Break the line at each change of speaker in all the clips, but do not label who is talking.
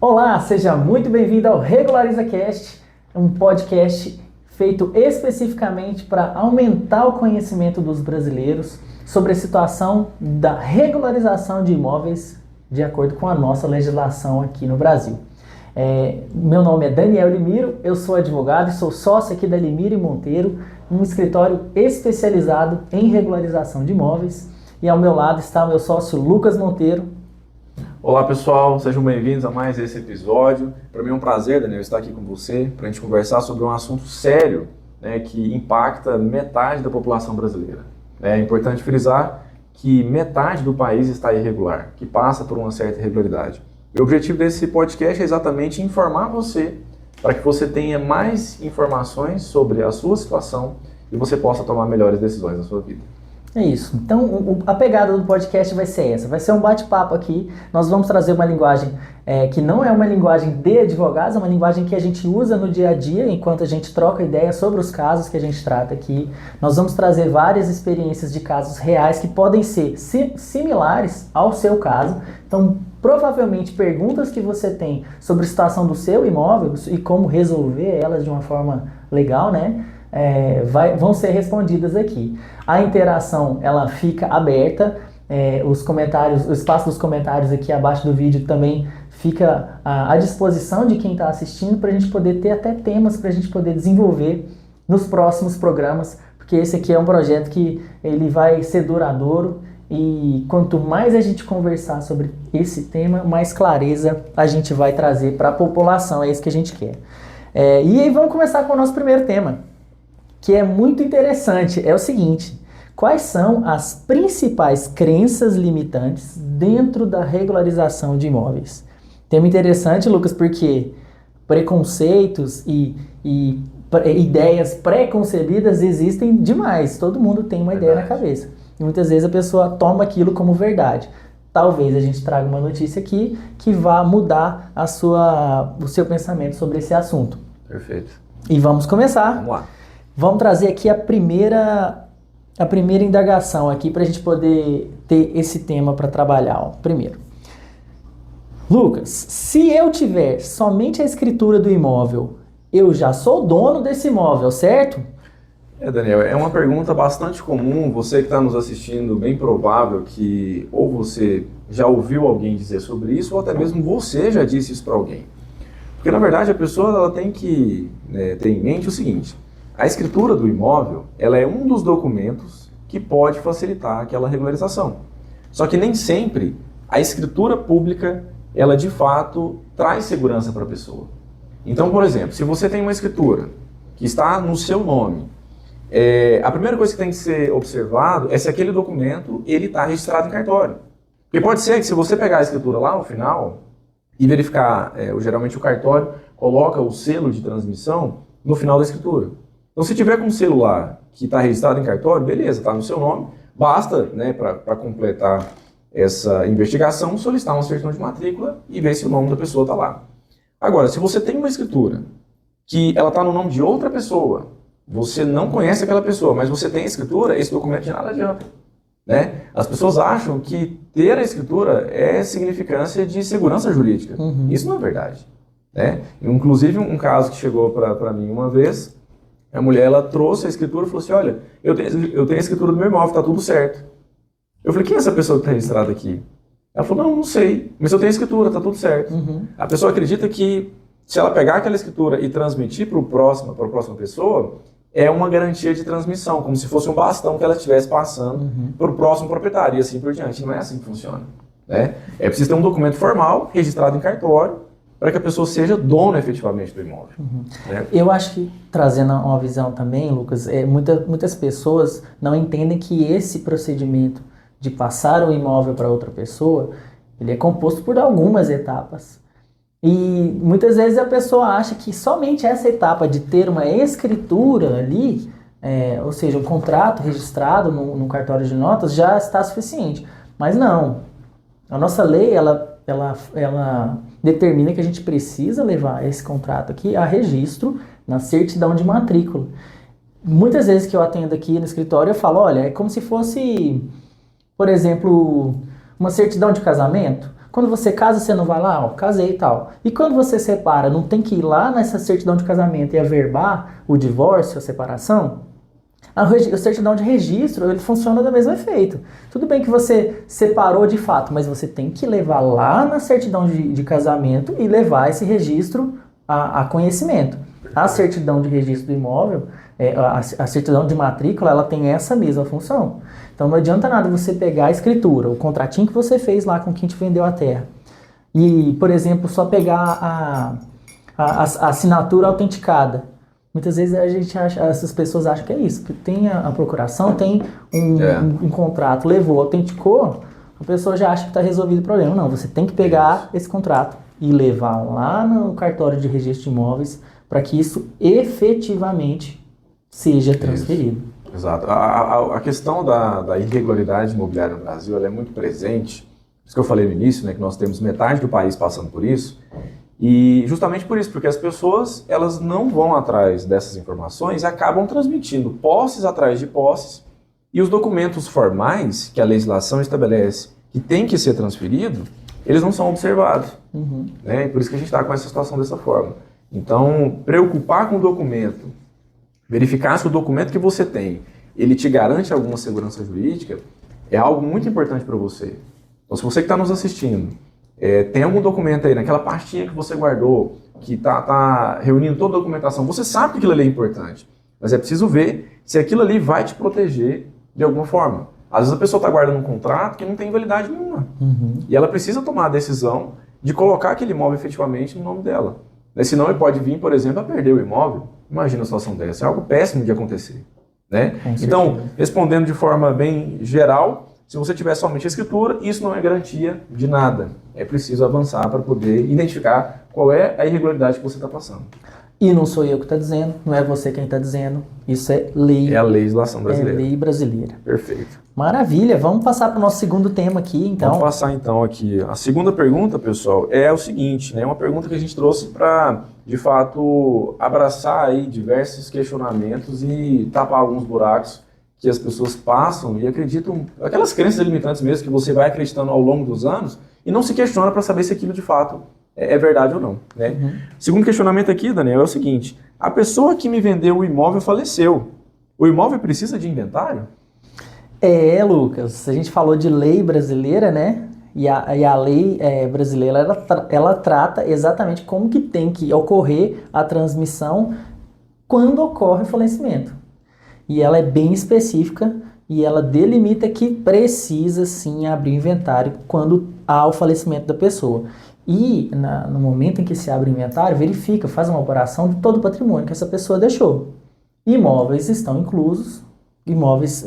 Olá, seja muito bem-vindo ao RegularizaCast, um podcast feito especificamente para aumentar o conhecimento dos brasileiros sobre a situação da regularização de imóveis de acordo com a nossa legislação aqui no Brasil. Meu nome é Daniel Limiro, eu sou advogado e sou sócio aqui da Limiro e Monteiro, um escritório especializado em regularização de imóveis. E ao meu lado está o meu sócio Lucas Monteiro.
Olá pessoal, sejam bem-vindos a mais esse episódio. Para mim é um prazer, Daniel, estar aqui com você para a gente conversar sobre um assunto sério, que impacta metade da população brasileira. É importante frisar que metade do país está irregular, que passa por uma certa irregularidade. O objetivo desse podcast é exatamente informar você para que você tenha mais informações sobre a sua situação e você possa tomar melhores decisões na sua vida.
É isso. Então, a pegada do podcast vai ser essa. Vai ser um bate-papo aqui. Nós vamos trazer uma linguagem que não é uma linguagem de advogados, é uma linguagem que a gente usa no dia a dia, enquanto a gente troca ideias sobre os casos que a gente trata aqui. Nós vamos trazer várias experiências de casos reais que podem ser similares ao seu caso. Então, provavelmente, perguntas que você tem sobre a situação do seu imóvel e como resolver elas de uma forma legal, vão ser respondidas aqui. A interação ela fica aberta, os comentários, o espaço dos comentários aqui abaixo do vídeo também fica à disposição de quem está assistindo para a gente poder ter até temas para a gente poder desenvolver nos próximos programas, porque esse aqui é um projeto que ele vai ser duradouro e quanto mais a gente conversar sobre esse tema, mais clareza a gente vai trazer para a população, é isso que a gente quer. E aí vamos começar com o nosso primeiro tema, que é muito interessante, é o seguinte: quais são as principais crenças limitantes dentro da regularização de imóveis? Tema interessante, Lucas, porque preconceitos e ideias pré-concebidas existem demais, todo mundo tem uma ideia na cabeça. E muitas vezes a pessoa toma aquilo como verdade. Talvez a gente traga uma notícia aqui que vá mudar o seu pensamento sobre esse assunto.
Perfeito.
E vamos começar.
Vamos lá.
Vamos trazer aqui a primeira indagação aqui para a gente poder ter esse tema para trabalhar. Primeiro, Lucas, se eu tiver somente a escritura do imóvel, eu já sou dono desse imóvel, certo?
Daniel, é uma pergunta bastante comum. Você que está nos assistindo, bem provável que ou você já ouviu alguém dizer sobre isso, ou até mesmo você já disse isso para alguém. Porque, na verdade, a pessoa ela tem que ter em mente o seguinte: a escritura do imóvel ela é um dos documentos que pode facilitar aquela regularização. Só que nem sempre a escritura pública ela de fato traz segurança para a pessoa. Então, por exemplo, se você tem uma escritura que está no seu nome, a primeira coisa que tem que ser observado é se aquele documento ele está registrado em cartório. Porque pode ser que se você pegar a escritura lá no final e verificar, geralmente o cartório coloca o selo de transmissão no final da escritura. Então, se tiver com um celular que está registrado em cartório, beleza, está no seu nome, basta, para completar essa investigação, solicitar uma certidão de matrícula e ver se o nome da pessoa está lá. Agora, se você tem uma escritura que ela está no nome de outra pessoa, você não conhece aquela pessoa, mas você tem a escritura, esse documento de nada adianta. As pessoas acham que ter a escritura é significância de segurança jurídica.
Uhum.
Isso não é verdade. Inclusive, um caso que chegou para mim uma vez, a mulher ela trouxe a escritura e falou assim: olha, eu tenho a escritura do meu imóvel, está tudo certo. Eu falei: quem é essa pessoa que está registrada aqui? Ela falou: não sei, mas eu tenho a escritura, está tudo certo.
Uhum.
A pessoa acredita que se ela pegar aquela escritura e transmitir para a próxima pessoa, é uma garantia de transmissão, como se fosse um bastão que ela estivesse passando para o próximo proprietário e assim por diante. Não é assim que funciona. É preciso ter um documento formal, registrado em cartório, para que a pessoa seja dona efetivamente do imóvel.
Uhum. Eu acho que, trazendo uma visão também, Lucas, muitas pessoas não entendem que esse procedimento de passar o imóvel para outra pessoa, ele é composto por algumas etapas. E muitas vezes a pessoa acha que somente essa etapa de ter uma escritura ali, ou seja, um contrato registrado no cartório de notas, já está suficiente. Mas não. A nossa lei, ela determina que a gente precisa levar esse contrato aqui a registro na certidão de matrícula. Muitas vezes que eu atendo aqui no escritório, eu falo: olha, é como se fosse, por exemplo, uma certidão de casamento. Quando você casa, você não vai lá, ó, casei e tal. E quando você separa, não tem que ir lá nessa certidão de casamento e averbar o divórcio, a separação? A certidão de registro, ele funciona do mesmo efeito. Tudo bem que você separou de fato, mas você tem que levar lá na certidão de casamento e levar esse registro a conhecimento. A certidão de registro do imóvel, a certidão de matrícula, ela tem essa mesma função. Então não adianta nada você pegar a escritura, o contratinho que você fez lá com quem te vendeu a terra, e, por exemplo, só pegar a assinatura autenticada. Muitas vezes essas pessoas acham que é isso, que tem a procuração, tem um contrato, levou, autenticou, a pessoa já acha que está resolvido o problema. Não, você tem que pegar esse contrato e levar lá no cartório de registro de imóveis para que isso efetivamente seja transferido.
Isso. Exato. A questão da irregularidade imobiliária no Brasil, ela é muito presente. Isso que eu falei no início, né, que nós temos metade do país passando por isso. E justamente por isso, porque as pessoas elas não vão atrás dessas informações e acabam transmitindo posses atrás de posses, e os documentos formais que a legislação estabelece que tem que ser transferido, eles não são observados. Né? E por isso que a gente está com essa situação dessa forma. Então, preocupar com o documento, verificar se o documento que você tem, ele te garante alguma segurança jurídica, é algo muito importante para você. Então, se você que está nos assistindo, tem algum documento aí naquela pastinha que você guardou, que tá reunindo toda a documentação, você sabe que aquilo ali é importante, mas é preciso ver se aquilo ali vai te proteger de alguma forma. Às vezes a pessoa está guardando um contrato que não tem validade nenhuma. E ela precisa tomar a decisão de colocar aquele imóvel efetivamente no nome dela. Senão ele pode vir, por exemplo, a perder o imóvel. Imagina a situação dessa, é algo péssimo de acontecer. Né? Então, respondendo de forma bem geral, se você tiver somente a escritura, isso não é garantia de nada. É preciso avançar para poder identificar qual é a irregularidade que você está passando.
E não sou eu que está dizendo, não é você quem está dizendo. Isso é lei.
É a legislação brasileira.
É lei brasileira.
Perfeito.
Maravilha. Vamos passar para o nosso segundo tema aqui, então.
Vamos passar então aqui. A segunda pergunta, pessoal, é o seguinte, né? Uma pergunta que a gente trouxe para, de fato, abraçar aí diversos questionamentos e tapar alguns buracos que as pessoas passam e acreditam, aquelas crenças limitantes mesmo que você vai acreditando ao longo dos anos e não se questiona para saber se aquilo de fato é verdade ou não. Né? O segundo questionamento aqui, Daniel, é o seguinte: a pessoa que me vendeu o imóvel faleceu. O imóvel precisa de inventário?
Lucas, a gente falou de lei brasileira, né? E a lei brasileira, ela trata exatamente como que tem que ocorrer a transmissão quando ocorre o falecimento. E ela é bem específica e ela delimita que precisa sim abrir inventário quando há o falecimento da pessoa. E no momento em que se abre o inventário, verifica, faz uma apuração de todo o patrimônio que essa pessoa deixou. Imóveis estão inclusos, imóveis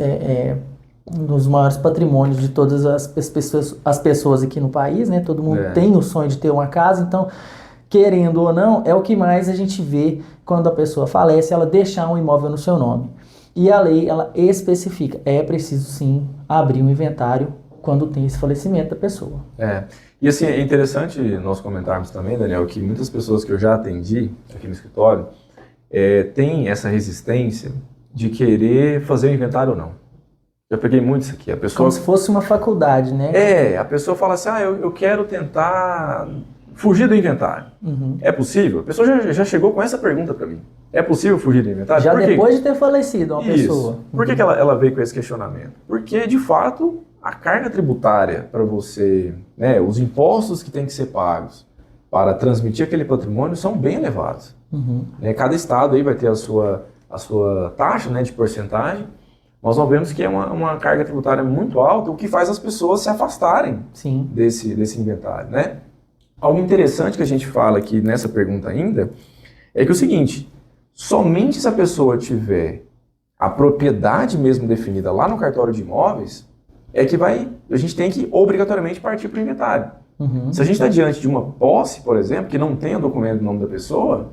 dos maiores patrimônios de todas as pessoas aqui no país, né? Todo mundo tem o sonho de ter uma casa, então, querendo ou não, é o que mais a gente vê quando a pessoa falece, ela deixar um imóvel no seu nome. E a lei, ela especifica, é preciso sim abrir um inventário quando tem esse falecimento da pessoa.
E assim, é interessante nós comentarmos também, Daniel, que muitas pessoas que eu já atendi aqui no escritório têm essa resistência de querer fazer o inventário ou não. Já peguei muito isso aqui. A pessoa...
Como se fosse uma faculdade, né?
A pessoa fala assim, eu quero tentar fugir do inventário. É possível? A pessoa já chegou com essa pergunta para mim. É possível fugir do inventário?
Já depois de ter falecido uma pessoa.
Por que ela veio com esse questionamento? Porque, de fato, a carga tributária para você, né, os impostos que têm que ser pagos para transmitir aquele patrimônio são bem elevados. Cada estado aí vai ter a sua taxa, né, de porcentagem. Nós vemos que é uma carga tributária muito alta, o que faz as pessoas se afastarem desse inventário. Né? Algo interessante que a gente fala aqui nessa pergunta ainda é que é o seguinte: somente se a pessoa tiver a propriedade mesmo definida lá no cartório de imóveis, a gente tem que obrigatoriamente partir para o inventário. Se a gente está diante de uma posse, por exemplo, que não tem o documento no nome da pessoa,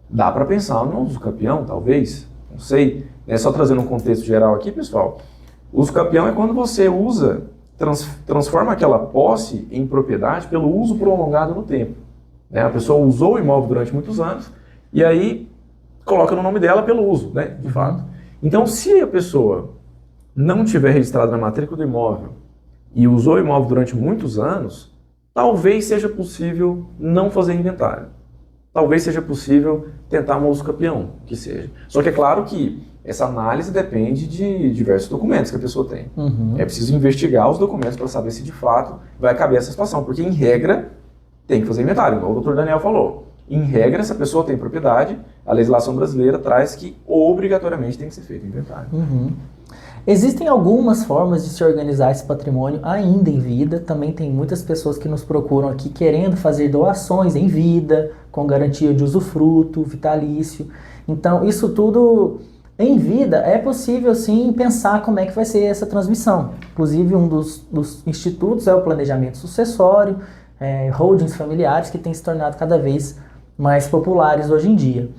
dá para pensar no usucapião, talvez, não sei. Só trazendo um contexto geral aqui, pessoal. O usucapião é quando você transforma aquela posse em propriedade pelo uso prolongado no tempo. A pessoa usou o imóvel durante muitos anos e aí coloca no nome dela pelo uso, né, de fato. Então, se a pessoa não tiver registrado na matrícula do imóvel e usou o imóvel durante muitos anos, talvez seja possível não fazer inventário. Talvez seja possível tentar uma uso capião, que seja. Só que é claro que essa análise depende de diversos documentos que a pessoa tem.
Uhum.
É preciso investigar os documentos para saber se de fato vai caber essa situação, porque em regra tem que fazer inventário, igual o Dr. Daniel falou. Em regra, se a pessoa tem propriedade, a legislação brasileira traz que obrigatoriamente tem que ser feito inventário.
Uhum. Existem algumas formas de se organizar esse patrimônio ainda em vida. Também tem muitas pessoas que nos procuram aqui querendo fazer doações em vida, com garantia de usufruto, vitalício. Então, isso tudo em vida é possível sim pensar como é que vai ser essa transmissão. Inclusive, um dos institutos é o planejamento sucessório, holdings familiares que têm se tornado cada vez mais populares hoje em dia.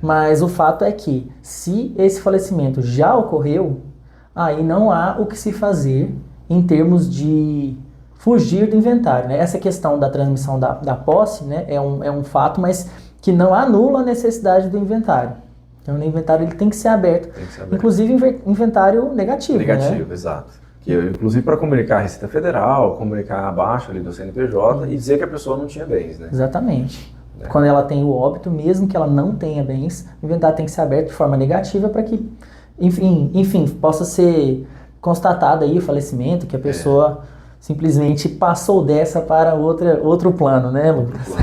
Mas o fato é que, se esse falecimento já ocorreu, aí não há o que se fazer em termos de fugir do inventário, né? Essa questão da transmissão da posse, né, é um fato, mas que não anula a necessidade do inventário. Então, o inventário ele tem que ser aberto.
Tem que ser aberto.
Inclusive, inventário negativo,
Negativo,
né?
exato. Inclusive para comunicar a Receita Federal, comunicar abaixo ali do CNPJ e dizer que a pessoa não tinha bens, né?
Exatamente. Quando ela tem o óbito, mesmo que ela não tenha bens, o inventário tem que ser aberto de forma negativa para que, enfim, possa ser constatado aí o falecimento, que a pessoa simplesmente passou dessa para outro plano, né, Lucas?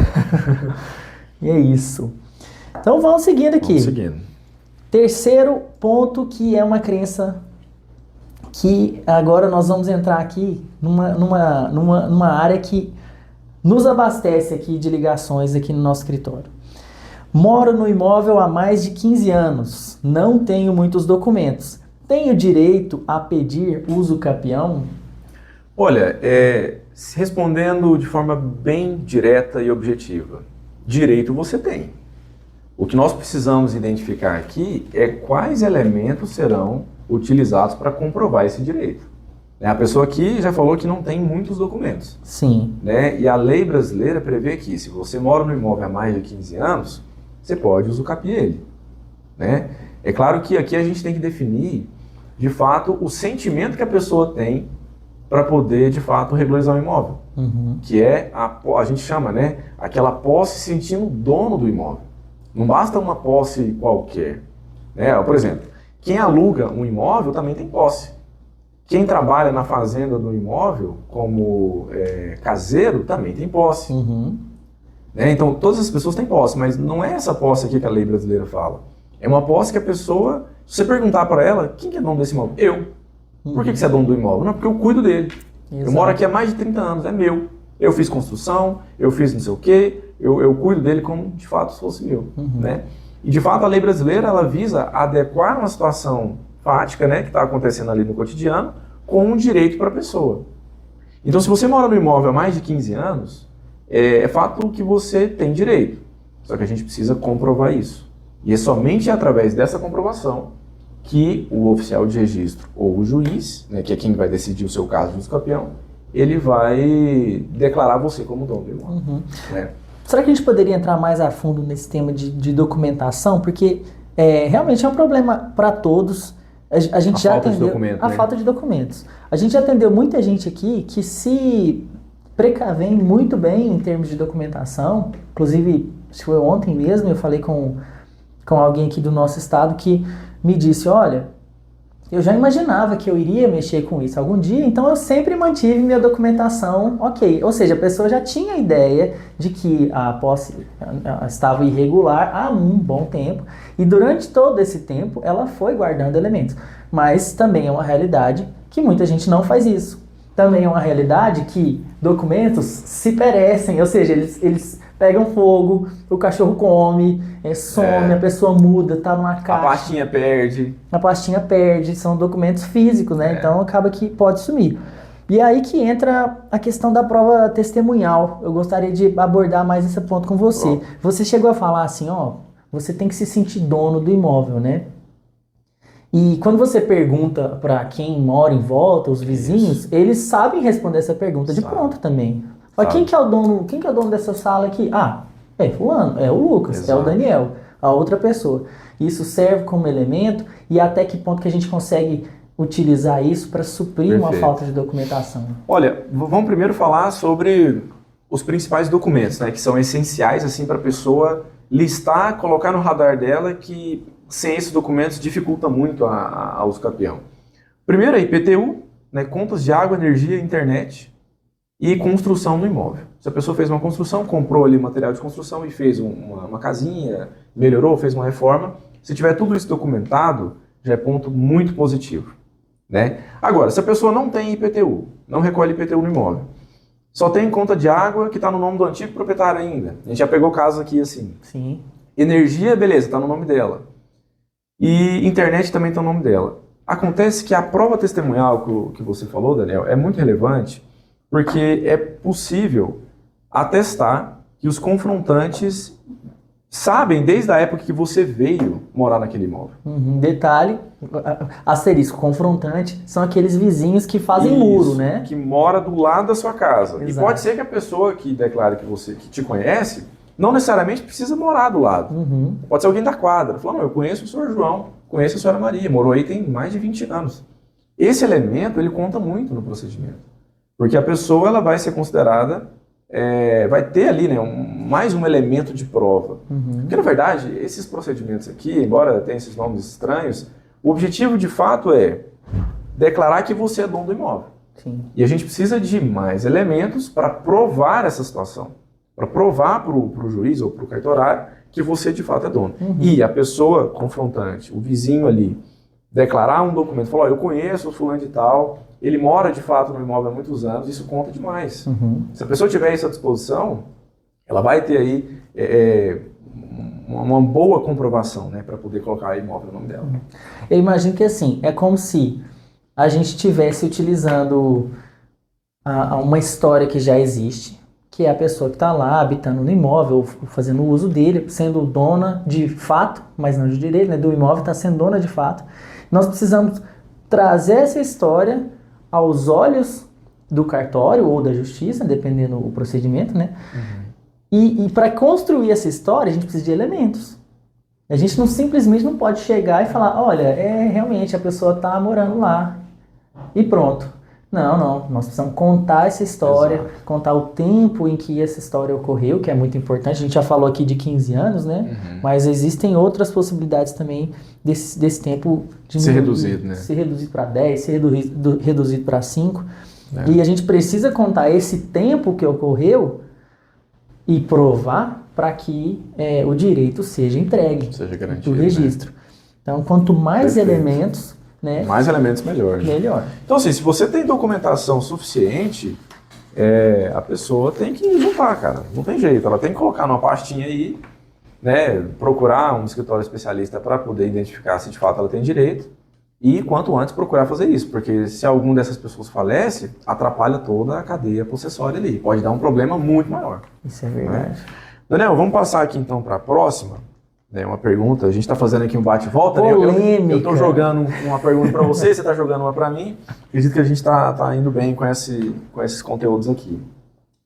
E é isso. Então vamos seguindo aqui.
Vamos seguindo.
Terceiro ponto, que é uma crença que agora nós vamos entrar aqui numa área que nos abastece aqui de ligações aqui no nosso escritório. Moro no imóvel há mais de 15 anos, não tenho muitos documentos. Tenho direito a pedir uso capião?
Olha, respondendo de forma bem direta e objetiva, direito você tem. O que nós precisamos identificar aqui é quais elementos serão utilizados para comprovar esse direito. A pessoa aqui já falou que não tem muitos documentos.
Sim.
Né? E a lei brasileira prevê que se você mora no imóvel há mais de 15 anos, você pode usucapiar ele. Né? É claro que aqui a gente tem que definir, de fato, o sentimento que a pessoa tem para poder, de fato, regularizar o imóvel.
Uhum.
Que é, a gente chama, né, aquela posse sentindo dono do imóvel. Não basta uma posse qualquer. Né? Por exemplo, quem aluga um imóvel também tem posse. Quem trabalha na fazenda do imóvel, como caseiro, também tem posse.
Uhum.
Né? Então, todas as pessoas têm posse, mas não é essa posse aqui que a lei brasileira fala. É uma posse que a pessoa, se você perguntar para ela, quem que é dono desse imóvel? Eu. Por que você é dono do imóvel? Não, porque eu cuido dele.
Exato.
Eu moro aqui há mais de 30 anos, é meu. Eu fiz construção, eu fiz não sei o quê, eu cuido dele como de fato se fosse meu.
Uhum.
Né? E de fato a lei brasileira ela visa adequar uma situação fática, né, que está acontecendo ali no cotidiano, com um direito para a pessoa. Então, se você mora no imóvel há mais de 15 anos, é fato que você tem direito. Só que a gente precisa comprovar isso. E é somente através dessa comprovação que o oficial de registro ou o juiz, né, que é quem vai decidir o seu caso de usucapião, ele vai declarar você como dono do imóvel.
Uhum.
Né?
Será que a gente poderia entrar mais a fundo nesse tema de documentação? Porque realmente é um problema para todos. A gente já atendeu a falta de documentos. A gente já atendeu muita gente aqui que se precavém muito bem em termos de documentação. Inclusive, se foi ontem mesmo, eu falei com alguém aqui do nosso estado que me disse, olha, eu já imaginava que eu iria mexer com isso algum dia, então eu sempre mantive minha documentação ok. Ou seja, a pessoa já tinha ideia de que a posse estava irregular há um bom tempo, e durante todo esse tempo ela foi guardando elementos. Mas também é uma realidade que muita gente não faz isso. Também é uma realidade que documentos se perecem, ou seja, eles pegam fogo, o cachorro come, some, a pessoa muda, tá numa caixa.
A pastinha perde.
São documentos físicos, né? Então acaba que pode sumir. E é aí que entra a questão da prova testemunhal. Eu gostaria de abordar mais esse ponto com você. Você chegou a falar assim, você tem que se sentir dono do imóvel, né? E quando você pergunta para quem mora em volta, os vizinhos, eles sabem responder essa pergunta de pronto também. Mas quem que é o dono dessa sala aqui? É fulano, é o Lucas,
Exato.
é o Daniel, a outra pessoa. Isso serve como elemento, e até que ponto que a gente consegue utilizar isso para suprir uma falta de documentação?
Olha, vamos primeiro falar sobre os principais documentos, né, que são essenciais assim para a pessoa listar, colocar no radar dela, que sem esses documentos dificulta muito a uso capião. Primeiro é IPTU, né, contas de água, energia, internet e construção do imóvel. Se a pessoa fez uma construção, comprou ali material de construção e fez uma casinha, melhorou, fez uma reforma, se tiver tudo isso documentado, já é ponto muito positivo, né? Agora, se a pessoa não tem IPTU, não recolhe IPTU no imóvel, só tem conta de água que está no nome do antigo proprietário ainda. A gente já pegou casos aqui assim.
Sim.
Energia, beleza, está no nome dela. E internet também está no nome dela. Acontece que a prova testemunhal que você falou, Daniel, é muito relevante porque é possível atestar que os confrontantes sabem desde a época que você veio morar naquele imóvel.
Detalhe, asterisco, confrontante, são aqueles vizinhos que fazem muro, né?
Que mora do lado da sua casa.
Exato.
E pode ser que a pessoa que declara que te conhece, não necessariamente precisa morar do lado. Pode ser alguém da quadra. Fala, não, eu conheço o senhor João, conheço a senhora Maria, morou aí tem mais de 20 anos. Esse elemento, ele conta muito no procedimento. Porque a pessoa, ela vai ser considerada, vai ter ali, né, mais um elemento de prova. Porque, na verdade, esses procedimentos aqui, embora tenham esses nomes estranhos, o objetivo, de fato, é declarar que você é dono do imóvel.
Sim.
E a gente precisa de mais elementos para provar essa situação. Para provar para o juiz ou para o cartorário que você, de fato, é dono. E a pessoa confrontante, o vizinho ali, declarar um documento, falar, eu conheço o fulano de tal, ele mora, de fato, no imóvel há muitos anos, isso conta demais. Se a pessoa tiver isso à disposição, ela vai ter aí uma boa comprovação, né, para poder colocar o imóvel no nome dela.
Eu imagino que assim, é como se a gente estivesse utilizando uma história que já existe, que é a pessoa que está lá habitando no imóvel, fazendo o uso dele, sendo dona de fato, mas não de direito, né, do imóvel, está sendo dona de fato. Nós precisamos trazer essa história aos olhos do cartório ou da justiça, dependendo do procedimento, né? E para construir essa história, a gente precisa de elementos. A gente simplesmente não pode chegar e falar, olha, realmente a pessoa está morando lá e pronto. Não, nós precisamos contar essa história,
Exato.
contar o tempo em que essa história ocorreu, que é muito importante. A gente já falou aqui de 15 anos, né? Mas existem outras possibilidades também desse tempo de
ser reduzido, né?
Ser reduzido para 10, ser reduzido para 5. E a gente precisa contar esse tempo que ocorreu e provar para que o direito seja entregue,
seja garantido,
do registro. Né? Então, quanto mais
Perfeito.
Elementos, né?
Mais elementos, melhor.
Melhor.
Então, assim, se você tem documentação suficiente, a pessoa tem que juntar, cara. Não tem jeito. Ela tem que colocar numa pastinha aí, né? Procurar um escritório especialista para poder identificar se de fato ela tem direito. E quanto antes procurar fazer isso, porque se algum dessas pessoas falece, atrapalha toda a cadeia possessória ali. Pode dar um problema muito maior.
Isso é verdade.
Né? Daniel, vamos passar aqui então para a próxima. Uma pergunta, a gente está fazendo aqui um bate-volta, né? Eu estou jogando uma pergunta para você, você está jogando uma para mim. Acredito que a gente está indo bem com esses conteúdos aqui.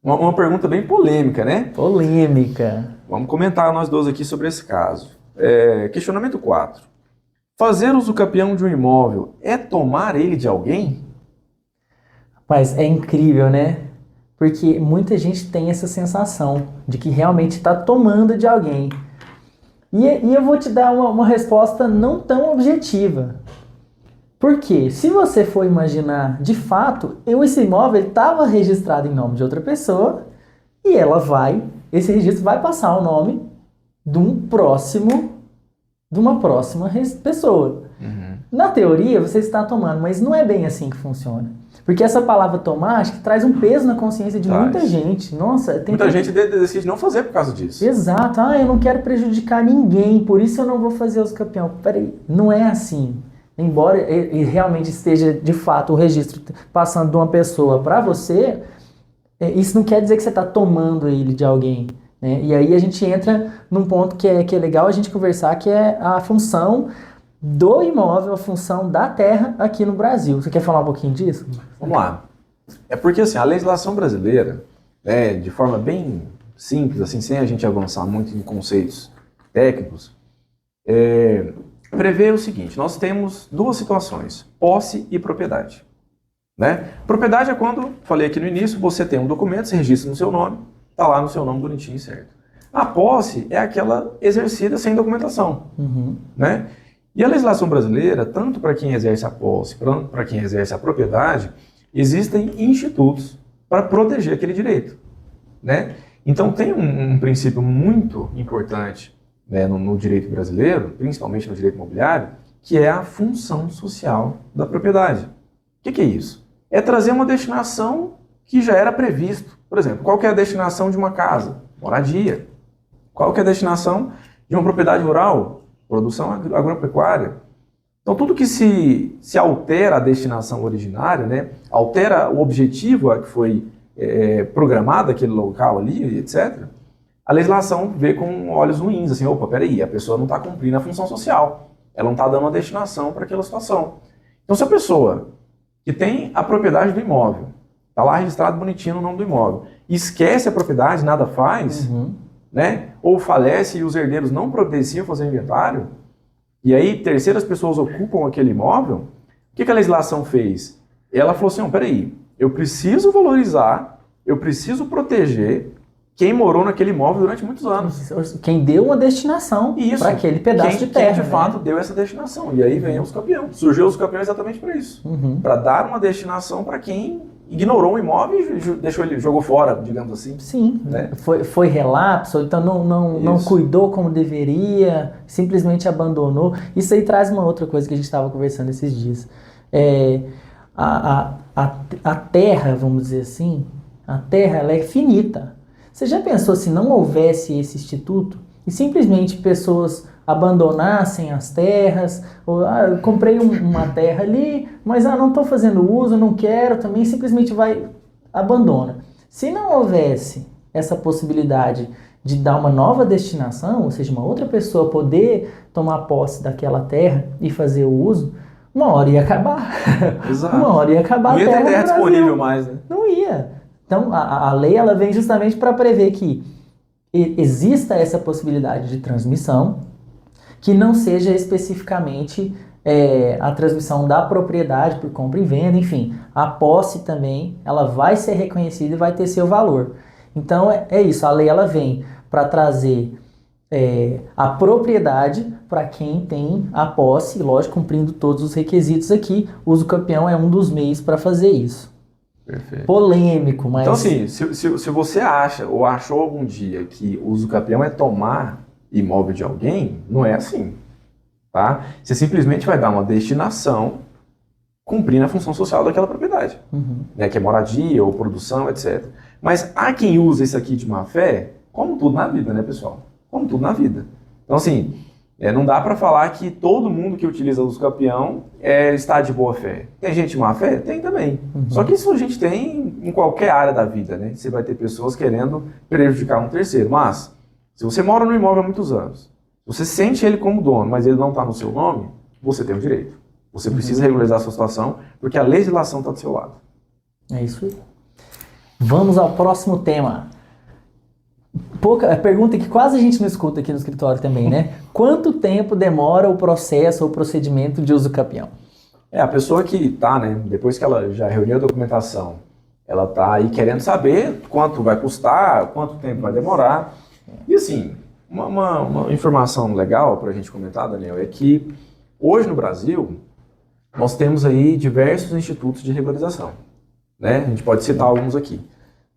Uma pergunta bem polêmica, né?
Polêmica.
Vamos comentar nós dois aqui sobre esse caso. Questionamento 4. Fazer uso capião de um imóvel é tomar ele de alguém?
Rapaz, é incrível, né? Porque muita gente tem essa sensação de que realmente está tomando de alguém. E eu vou te dar uma resposta não tão objetiva. Por quê? Se você for imaginar, de fato, esse imóvel estava registrado em nome de outra pessoa e esse registro vai passar o nome de uma próxima pessoa. Na teoria, você está tomando, mas não é bem assim que funciona. Porque essa palavra tomar, acho que traz um peso na consciência de muita gente. Nossa,
muita gente decide não fazer por causa disso.
Exato. Eu não quero prejudicar ninguém, por isso eu não vou fazer uso capião. Peraí, não é assim. Embora realmente esteja, de fato, o registro passando de uma pessoa para você, isso não quer dizer que você está tomando ele de alguém. Né? E aí a gente entra num ponto que é legal a gente conversar, que é a função do imóvel, a função da terra aqui no Brasil. Você quer falar um pouquinho disso?
Vamos lá. É porque assim, a legislação brasileira, de forma bem simples, assim, sem a gente avançar muito em conceitos técnicos, prevê o seguinte: nós temos duas situações, posse e propriedade. Né? Propriedade é quando, falei aqui no início, você tem um documento, se registra no seu nome, está lá no seu nome bonitinho e certo. A posse é aquela exercida sem documentação, né? E a legislação brasileira, tanto para quem exerce a posse, para quem exerce a propriedade, existem institutos para proteger aquele direito, né? Então tem um princípio muito importante, né, no direito brasileiro, principalmente no direito imobiliário, que é a função social da propriedade. O que é isso? É trazer uma destinação que já era previsto. Por exemplo, qual que é a destinação de uma casa? Moradia. Qual que é a destinação de uma propriedade rural? Produção agropecuária. Então, tudo que se altera a destinação originária, né, altera o objetivo a que foi programado aquele local ali, etc., a legislação vê com olhos ruins, assim, opa, peraí, a pessoa não está cumprindo a função social, ela não está dando uma destinação para aquela situação. Então, se a pessoa que tem a propriedade do imóvel, está lá registrado bonitinho no nome do imóvel, esquece a propriedade, nada faz, né? Ou falece e os herdeiros não providenciam fazer inventário, e aí terceiras pessoas ocupam aquele imóvel, o que a legislação fez? Ela falou assim, peraí, eu preciso valorizar, eu preciso proteger quem morou naquele imóvel durante muitos anos.
Quem deu uma destinação para aquele pedaço de terra.
Quem de fato deu essa destinação. E aí vem os campeões. Surgiu os campeões exatamente para isso. Para dar uma destinação para quem ignorou o imóvel e deixou ele, jogou fora, digamos assim.
Sim,
né?
Foi relapso, então não cuidou como deveria, simplesmente abandonou. Isso aí traz uma outra coisa que a gente estava conversando esses dias. A terra, vamos dizer assim, a terra ela é finita. Você já pensou se não houvesse esse instituto e simplesmente pessoas abandonassem as terras, ou eu comprei uma terra ali, mas não estou fazendo uso, não quero, também simplesmente abandona. Se não houvesse essa possibilidade de dar uma nova destinação, ou seja, uma outra pessoa poder tomar posse daquela terra e fazer o uso, uma hora ia acabar.
Exato.
Uma hora ia acabar.
Não ia ter terra disponível mais, né?
Não ia. Então, a lei ela vem justamente para prever que exista essa possibilidade de transmissão, que não seja especificamente a transmissão da propriedade por compra e venda, enfim, a posse também, ela vai ser reconhecida e vai ter seu valor. Então, é isso, a lei ela vem para trazer a propriedade para quem tem a posse, lógico, cumprindo todos os requisitos aqui, o uso campeão é um dos meios para fazer isso.
Perfeito.
Polêmico, mas...
Então, assim, se você acha ou achou algum dia que o uso campeão é tomar imóvel de alguém, não é assim, tá? Você simplesmente vai dar uma destinação cumprindo a função social daquela propriedade, né, que é moradia ou produção, etc. Mas há quem usa isso aqui de má fé, como tudo na vida, né, pessoal? Como tudo na vida. Então, assim, não dá para falar que todo mundo que utiliza o uso campeão está de boa fé. Tem gente de má fé? Tem também. Só que isso a gente tem em qualquer área da vida, né? Você vai ter pessoas querendo prejudicar um terceiro. Mas, se você mora no imóvel há muitos anos, você sente ele como dono, mas ele não está no seu nome, você tem o direito. Você precisa regularizar a sua situação, porque a legislação está do seu lado.
É isso aí. Vamos ao próximo tema. Pergunta que quase a gente não escuta aqui no escritório também, né? Quanto tempo demora o processo ou procedimento de uso campeão?
A pessoa que está, né, depois que ela já reuniu a documentação, ela está aí querendo saber quanto vai custar, quanto tempo vai demorar. E assim, uma informação legal para a gente comentar, Daniel, é que hoje no Brasil nós temos aí diversos institutos de regularização, né? A gente pode citar alguns aqui.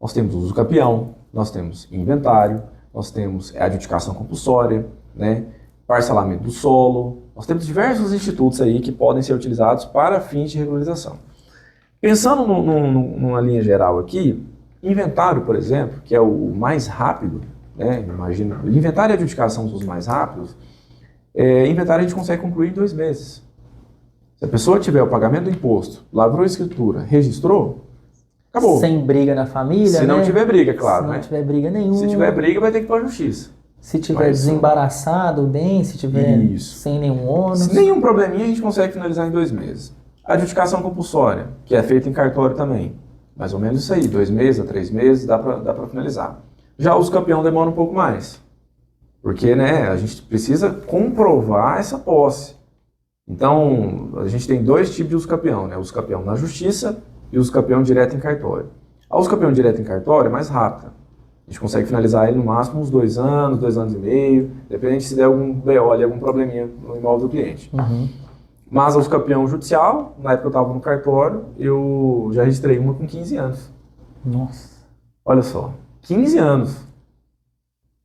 Nós temos o uso campeão, nós temos inventário, nós temos a adjudicação compulsória, né? Parcelamento do solo. Nós temos diversos institutos aí que podem ser utilizados para fins de regularização. Pensando numa linha geral aqui, inventário, por exemplo, que é o mais rápido, né? Imagina, inventário e adjudicação são os mais rápidos. Inventário a gente consegue concluir em 2 meses. Se a pessoa tiver o pagamento do imposto, lavrou a escritura, registrou, acabou.
Sem briga na família,
Se não tiver briga, claro.
Se não tiver briga nenhuma.
Se tiver briga, vai ter que ir para a justiça.
Se tiver desembaraçado bem, se tiver sem nenhum ônus.
Se nenhum probleminha, a gente consegue finalizar em 2 meses. A adjudicação compulsória, que é feita em cartório também. Mais ou menos isso aí, 2 meses a 3 meses, dá para finalizar. Já o uso campeão demora um pouco mais. Porque, né, a gente precisa comprovar essa posse. Então, a gente tem 2 tipos de uso campeão, né? O uso campeão na justiça e o uso campeão direto em cartório. A uso campeão direto em cartório é mais rápida. A gente consegue finalizar ele no máximo uns 2 anos, 2 anos e meio, dependendo se der algum BO ali, algum probleminha no imóvel do cliente.
Uhum.
Mas aos campeão judicial, na época eu estava no cartório, eu já registrei uma com 15 anos.
Nossa.
Olha só, 15 anos.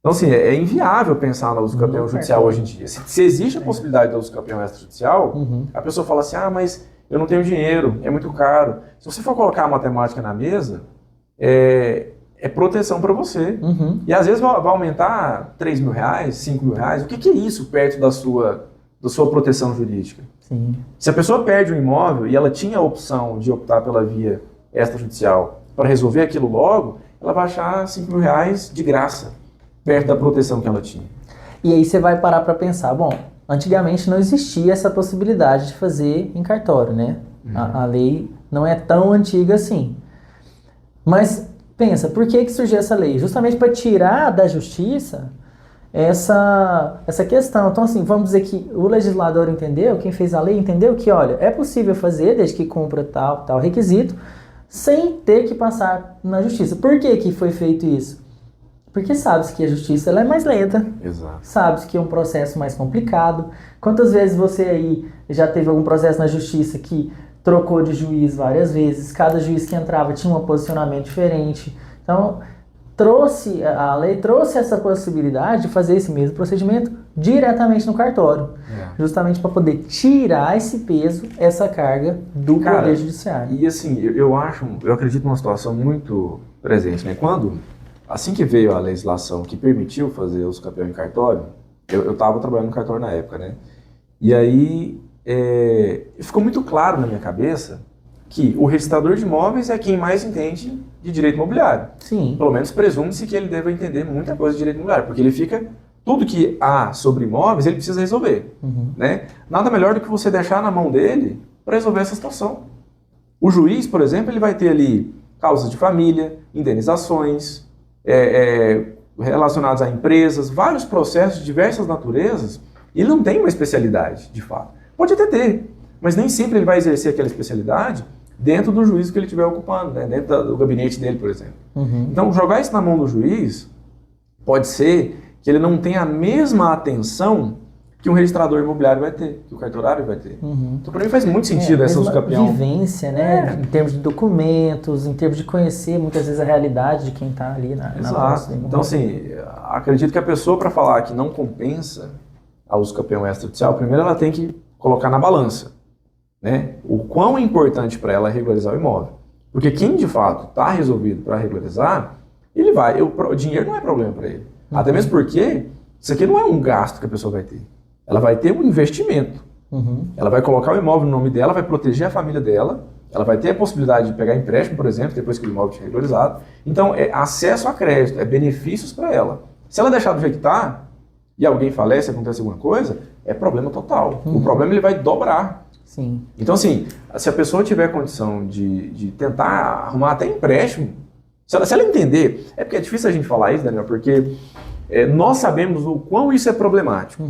Então, assim, é inviável pensar no uso campeão judicial hoje em dia. Se existe a possibilidade do uso campeão extrajudicial, a pessoa fala assim, mas eu não tenho dinheiro, é muito caro. Se você for colocar a matemática na mesa, é proteção para você. E às vezes vai aumentar R$3.000, R$5.000. O que é isso perto da sua proteção jurídica?
Sim.
Se a pessoa perde um imóvel e ela tinha a opção de optar pela via extrajudicial para resolver aquilo logo, ela vai achar R$5.000 de graça, perto da proteção que ela tinha.
E aí você vai parar para pensar, bom, antigamente não existia essa possibilidade de fazer em cartório, né? A lei não é tão antiga assim. Mas pensa, por que surgiu essa lei? Justamente para tirar da justiça essa questão. Então, assim, vamos dizer que o legislador entendeu, quem fez a lei entendeu que, olha, é possível fazer desde que cumpra tal requisito, sem ter que passar na justiça. Por que foi feito isso? Porque sabe-se que a justiça ela é mais lenta.
Exato.
Sabe-se que é um processo mais complicado. Quantas vezes você aí já teve algum processo na justiça que trocou de juiz várias vezes, cada juiz que entrava tinha um posicionamento diferente. Então, a lei trouxe essa possibilidade de fazer esse mesmo procedimento diretamente no cartório. Justamente para poder tirar esse peso, essa carga do Poder Judiciário.
E assim, eu acredito numa situação muito presente, né? Assim que veio a legislação que permitiu fazer os campeões em cartório, eu estava trabalhando no cartório na época, né? E aí ficou muito claro na minha cabeça que o registrador de imóveis é quem mais entende de direito imobiliário.
Sim.
Pelo menos presume-se que ele deva entender muita coisa de direito imobiliário, porque ele fica... Tudo que há sobre imóveis, ele precisa resolver. Né? Nada melhor do que você deixar na mão dele para resolver essa situação. O juiz, por exemplo, ele vai ter ali causas de família, indenizações, relacionados a empresas, vários processos de diversas naturezas, e ele não tem uma especialidade, de fato. Pode até ter, mas nem sempre ele vai exercer aquela especialidade dentro do juízo que ele estiver ocupando, né? Dentro do gabinete dele, por exemplo. Então, jogar isso na mão do juiz pode ser que ele não tenha a mesma atenção que um registrador imobiliário vai ter, que o cartorário vai ter. Então, para mim faz muito sentido essa uso campeão.
Vivência, né? Em termos de documentos, em termos de conhecer muitas vezes a realidade de quem está ali na
Exato. Então, assim, acredito que a pessoa, para falar que não compensa a uso campeão extrajudicial, primeiro ela tem que colocar na balança, né? O quão é importante para ela regularizar o imóvel. Porque quem, de fato, está resolvido para regularizar, ele vai... O dinheiro não é problema para ele. Até mesmo porque isso aqui não é um gasto que a pessoa vai ter. Ela vai ter um investimento. Ela vai colocar o imóvel no nome dela, vai proteger a família dela, ela vai ter a possibilidade de pegar empréstimo, por exemplo, depois que o imóvel estiver regularizado. Então, é acesso a crédito, é benefícios para ela. Se ela deixar do jeito que está, e alguém falece, acontece alguma coisa, é problema total. O problema ele vai dobrar.
Sim.
Então, assim, se a pessoa tiver condição de tentar arrumar até empréstimo, se ela entender, é porque é difícil a gente falar isso, Daniel, porque nós sabemos o quão isso é problemático.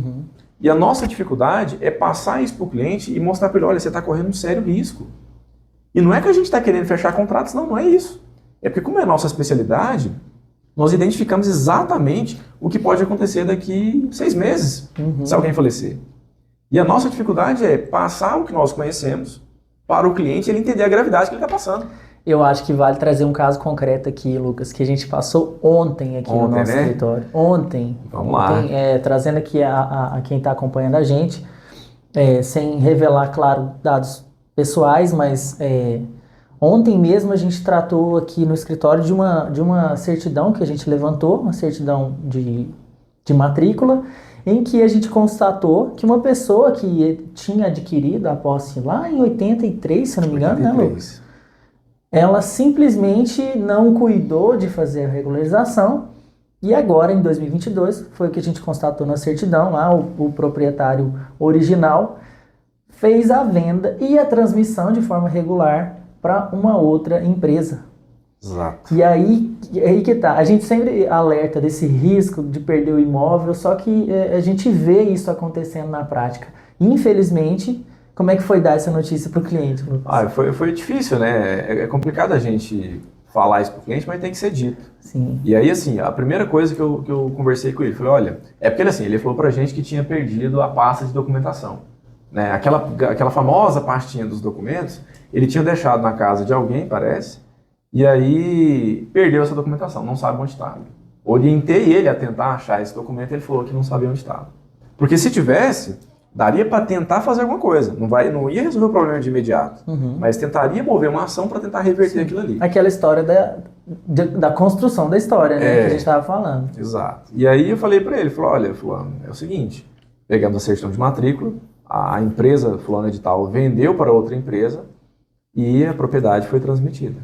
E a nossa dificuldade é passar isso para o cliente e mostrar para ele, olha, você está correndo um sério risco. E não é que a gente está querendo fechar contratos, não é isso. É porque como é a nossa especialidade, nós identificamos exatamente o que pode acontecer daqui 6 meses, se alguém falecer. E a nossa dificuldade é passar o que nós conhecemos para o cliente e ele entender a gravidade que ele está passando.
Eu acho que vale trazer um caso concreto aqui, Lucas, que a gente passou ontem aqui no nosso escritório. Ontem.
Vamos lá.
Trazendo aqui a quem está acompanhando a gente, sem revelar, claro, dados pessoais, mas ontem mesmo a gente tratou aqui no escritório de uma certidão que a gente levantou, uma certidão de matrícula, em que a gente constatou que uma pessoa que tinha adquirido a posse lá em 83, se não me engano, né, Lucas? Ela simplesmente não cuidou de fazer a regularização e agora, em 2022, foi o que a gente constatou na certidão, lá o proprietário original fez a venda e a transmissão de forma regular para uma outra empresa.
Exato.
E aí que tá, a gente sempre alerta desse risco de perder o imóvel, só que a gente vê isso acontecendo na prática. Infelizmente, como é que foi dar essa notícia para o cliente?
Foi difícil, né? É complicado a gente falar isso pro cliente, mas tem que ser dito.
Sim.
E aí, assim, a primeira coisa que eu conversei com ele, falei, olha, é porque assim, ele falou pra gente que tinha perdido a pasta de documentação. Né? Aquela famosa pastinha dos documentos, ele tinha deixado na casa de alguém, parece, e aí perdeu essa documentação, não sabe onde estava. Orientei ele a tentar achar esse documento, ele falou que não sabia onde estava. Porque se tivesse, daria para tentar fazer alguma coisa. Não ia resolver o problema de imediato, mas tentaria mover uma ação para tentar reverter aquilo ali.
Aquela história da construção da história, né, que a gente estava falando.
Exato. E aí eu falei para ele, olha, fulano, é o seguinte, pegamos a certidão de matrícula, a empresa fulano de tal vendeu para outra empresa e a propriedade foi transmitida.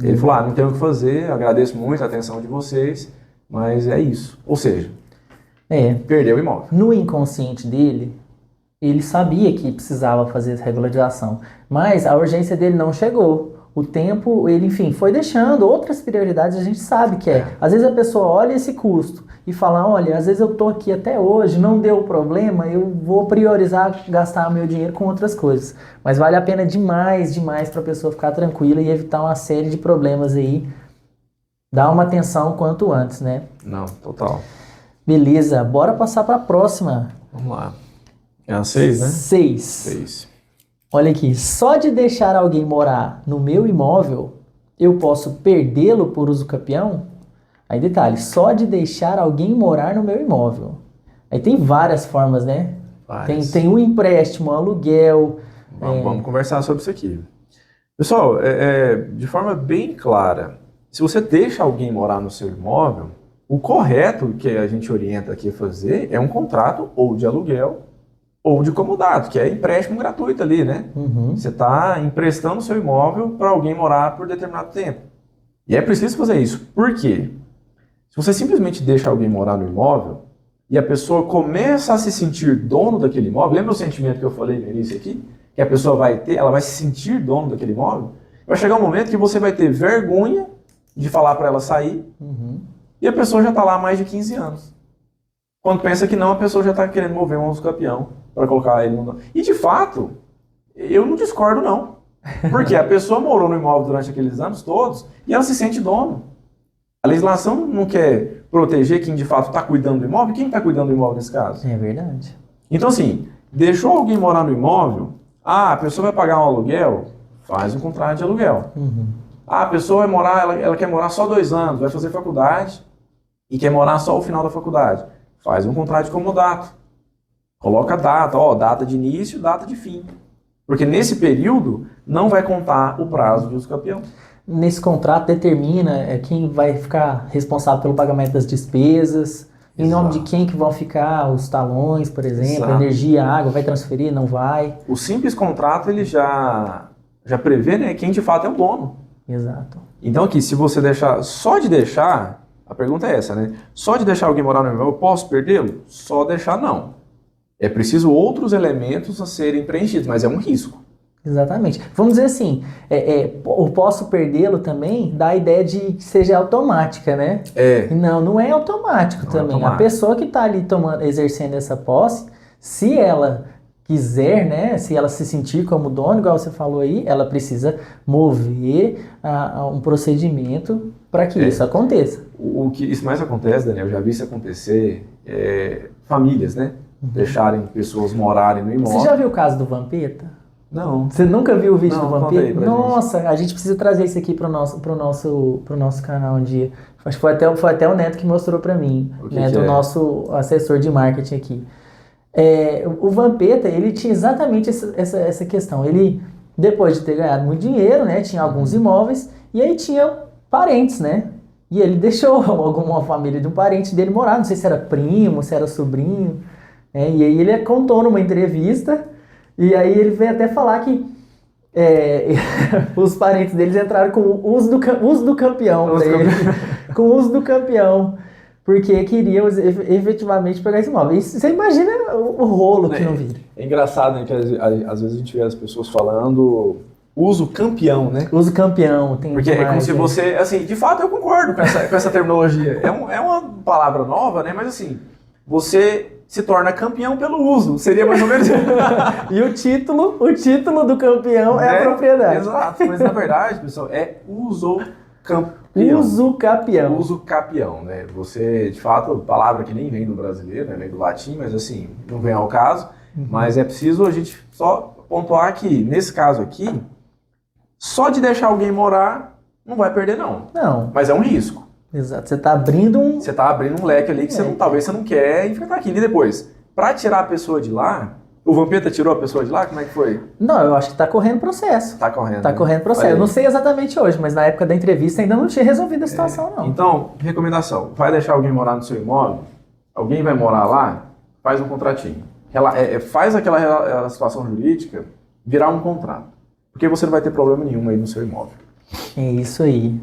Ele falou, não tenho o que fazer, agradeço muito a atenção de vocês, mas é isso. Ou seja, perdeu o imóvel.
No inconsciente dele, ele sabia que precisava fazer essa regularização, mas a urgência dele não chegou. O tempo, ele, enfim, foi deixando outras prioridades, a gente sabe que é. Às vezes a pessoa olha esse custo e fala, olha, às vezes eu tô aqui até hoje, não deu problema, eu vou priorizar gastar meu dinheiro com outras coisas. Mas vale a pena demais para a pessoa ficar tranquila e evitar uma série de problemas aí. Dá uma atenção quanto antes, né?
Não, total.
Beleza, bora passar para a próxima.
Vamos lá. É a 6, né?
6. Olha aqui, só de deixar alguém morar no meu imóvel, eu posso perdê-lo por uso campeão? Aí detalhe, só de deixar alguém morar no meu imóvel. Aí tem várias formas, né? Tem um empréstimo, um aluguel.
Vamos conversar sobre isso aqui. Pessoal, de forma bem clara, se você deixa alguém morar no seu imóvel, o correto que a gente orienta aqui a fazer é um contrato ou de aluguel ou de comodato, que é empréstimo gratuito ali, né? Você está emprestando o seu imóvel para alguém morar por determinado tempo. E é preciso fazer isso. Por quê? Se você simplesmente deixa alguém morar no imóvel e a pessoa começa a se sentir dono daquele imóvel, lembra o sentimento que eu falei no início aqui? Que a pessoa ela vai se sentir dono daquele imóvel? Vai chegar um momento que você vai ter vergonha de falar para ela sair e a pessoa já está lá há mais de 15 anos. Quando pensa que não, a pessoa já está querendo mover um uso campeão para colocar ele no... E de fato, eu não discordo não. Porque a pessoa morou no imóvel durante aqueles anos todos e ela se sente dono. A legislação não quer proteger quem de fato está cuidando do imóvel. Quem está cuidando do imóvel nesse caso?
É verdade.
Então assim, deixou alguém morar no imóvel, a pessoa vai pagar um aluguel, faz um contrato de aluguel. A pessoa vai morar, ela quer morar só 2 anos, vai fazer faculdade e quer morar só o final da faculdade. Faz um contrato de comodato. Coloca data, data de início, data de fim. Porque nesse período não vai contar o prazo de uso campeão.
Nesse contrato determina quem vai ficar responsável pelo pagamento das despesas, em nome de quem que vão ficar os talões, por exemplo, energia, água, vai transferir, não vai.
O simples contrato ele já prevê, né, quem de fato é o dono.
Exato.
Então aqui, se você deixar, só de deixar, a pergunta é essa, né? Só de deixar alguém morar no imóvel, eu posso perdê-lo? Só deixar não. É preciso outros elementos a serem preenchidos, mas é um risco.
Exatamente. Vamos dizer assim, o posso perdê-lo também dá a ideia de que seja automática, né? Não é automático também. A pessoa que está ali exercendo essa posse, se ela quiser, né, se ela se sentir como dono, igual você falou aí, ela precisa mover um procedimento para que isso aconteça.
O que isso mais acontece, Daniel, eu já vi isso acontecer, famílias, né? Deixarem pessoas morarem no imóvel.
Você já viu o caso do Vampeta?
Não.
Você nunca viu o vídeo do Vampeta?
Nossa,
a gente precisa trazer isso aqui pro nosso canal um dia. Acho que foi até o Neto que mostrou para mim, do nosso assessor de marketing aqui. O Vampeta, ele tinha exatamente essa questão. Ele, depois de ter ganhado muito dinheiro, né, tinha alguns imóveis, e aí tinha parentes, né? E ele deixou alguma família de um parente dele morar, não sei se era primo, se era sobrinho, e aí ele contou numa entrevista, e aí ele veio até falar que os parentes deles entraram com o uso do campeão, com o uso do campeão, porque queriam efetivamente pegar esse imóvel. E você imagina o rolo que não vira.
É engraçado, né, que às vezes a gente vê as pessoas falando uso campeão, né?
Uso campeão.
Porque é como se você, assim, de fato eu concordo com essa terminologia. É uma palavra nova, né? Mas assim, você se torna campeão pelo uso. Seria mais ou menos
E o título do campeão é a propriedade.
Exato, mas na verdade, pessoal, é Campeão.
Usucapião.
Usucapião, né? Você, de fato, palavra que nem vem do brasileiro, né? Vem do latim, mas assim, não vem ao caso. Mas é preciso a gente só pontuar que, nesse caso aqui, só de deixar alguém morar, não vai perder não.
Não.
Mas é um risco.
Exato. Você está abrindo
um leque ali que você não, talvez você não quer enfrentar aqui. E depois, para tirar a pessoa de lá, o Vampeta tirou a pessoa de lá? Como é que foi?
Não, eu acho que está correndo processo.
Tá correndo.
Tá correndo processo. Eu não sei exatamente hoje, mas na época da entrevista ainda não tinha resolvido a situação, não.
Então, recomendação. Vai deixar alguém morar no seu imóvel? Alguém vai morar lá? Faz um contratinho. Faz aquela situação jurídica virar um contrato. Porque você não vai ter problema nenhum aí no seu imóvel.
É isso aí.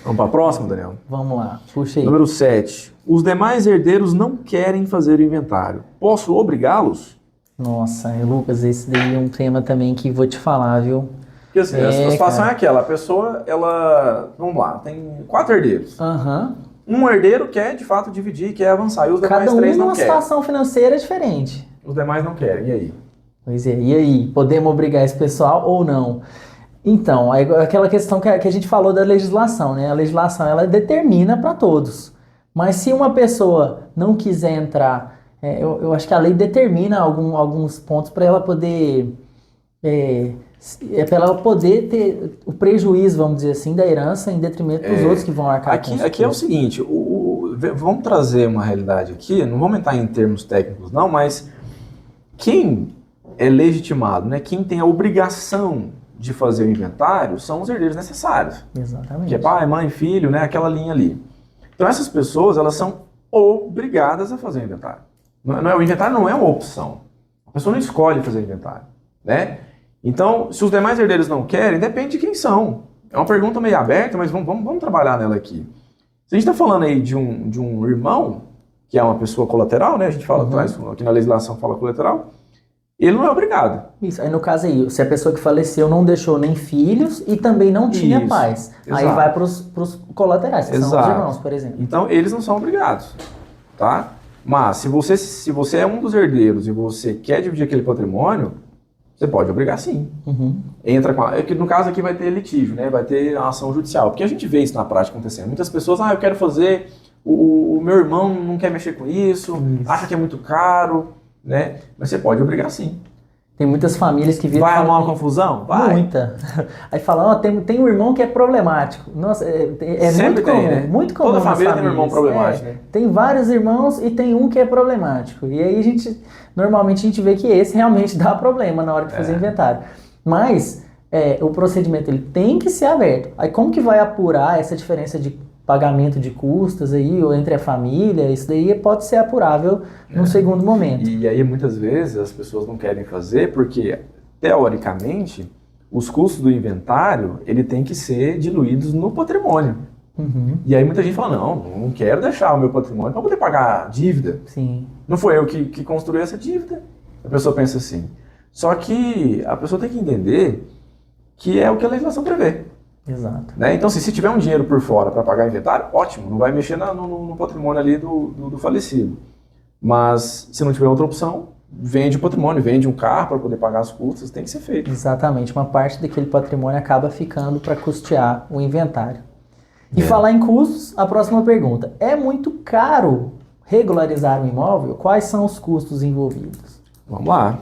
Vamos para a próxima, Daniel?
Vamos lá, puxa aí.
Número 7. Os demais herdeiros não querem fazer o inventário. Posso obrigá-los?
Nossa, Lucas, esse daí é um tema também que vou te falar, viu?
Porque assim, a situação é aquela, a pessoa, vamos lá, tem 4 herdeiros.
Aham.
Um herdeiro quer, de fato, dividir, quer avançar, e os demais
Cada um
3 não
numa
querem.
situação financeira diferente.
Os demais não querem, e aí?
Pois é, e aí? Podemos obrigar esse pessoal ou não? Então, aquela questão que a gente falou da legislação, né? A legislação, ela determina para todos. Mas se uma pessoa não quiser entrar, eu acho que a lei determina alguns pontos para ela poder... para ela poder ter o prejuízo, vamos dizer assim, da herança em detrimento dos outros que vão arcar com isso.
Aqui é o seguinte, vamos trazer uma realidade aqui, não vamos entrar em termos técnicos não, mas quem é legitimado, né, quem tem a obrigação de fazer o inventário são os herdeiros necessários.
Exatamente.
Que é pai, mãe, filho, né, aquela linha ali. Então essas pessoas, elas são obrigadas a fazer o inventário. O inventário não é uma opção. A pessoa não escolhe fazer o inventário, né? Então, se os demais herdeiros não querem, depende de quem são. É uma pergunta meio aberta, mas vamos trabalhar nela aqui. Se a gente está falando aí de um irmão, que é uma pessoa colateral, né? A gente fala, aqui na legislação fala colateral, ele não é obrigado.
Isso, aí no caso aí, se a pessoa que faleceu não deixou nem filhos e também não tinha pais, aí vai para os colaterais, que são os irmãos, por exemplo.
Então, eles não são obrigados, tá? Mas, se você é um dos herdeiros e você quer dividir aquele patrimônio, você pode obrigar sim. Entra com que no caso aqui vai ter litígio, né? Vai ter uma ação judicial. Porque a gente vê isso na prática acontecendo. Muitas pessoas, eu quero fazer, o meu irmão não quer mexer com isso, acha que é muito caro, né? Mas você pode obrigar sim.
Tem muitas famílias que viram...
Vai arrumar uma confusão? Vai.
Muita. Aí fala, tem um irmão que é problemático. Nossa,
Sempre
muito
tem,
comum,
né?
muito comum.
Toda família tem um irmão problemático.
Tem vários irmãos e tem um que é problemático. E aí normalmente a gente vê que esse realmente dá problema na hora de fazer inventário. Mas o procedimento ele tem que ser aberto. Aí como que vai apurar essa diferença de pagamento de custas aí, ou entre a família? Isso daí pode ser apurável num segundo momento.
E aí muitas vezes as pessoas não querem fazer porque, teoricamente, os custos do inventário ele tem que ser diluídos no patrimônio. E aí muita gente fala, não quero deixar o meu patrimônio para poder pagar a dívida.
Sim.
Não foi eu que construí essa dívida. A pessoa pensa assim. Só que a pessoa tem que entender que é o que a legislação prevê.
Exato.
Né? Então, se tiver um dinheiro por fora para pagar inventário, ótimo, não vai mexer no patrimônio ali do falecido. Mas, se não tiver outra opção, vende o patrimônio, vende um carro para poder pagar as custas, tem que ser feito.
Exatamente, uma parte daquele patrimônio acaba ficando para custear o inventário. E falar em custos, a próxima pergunta. É muito caro regularizar um imóvel? Quais são os custos envolvidos?
Vamos lá.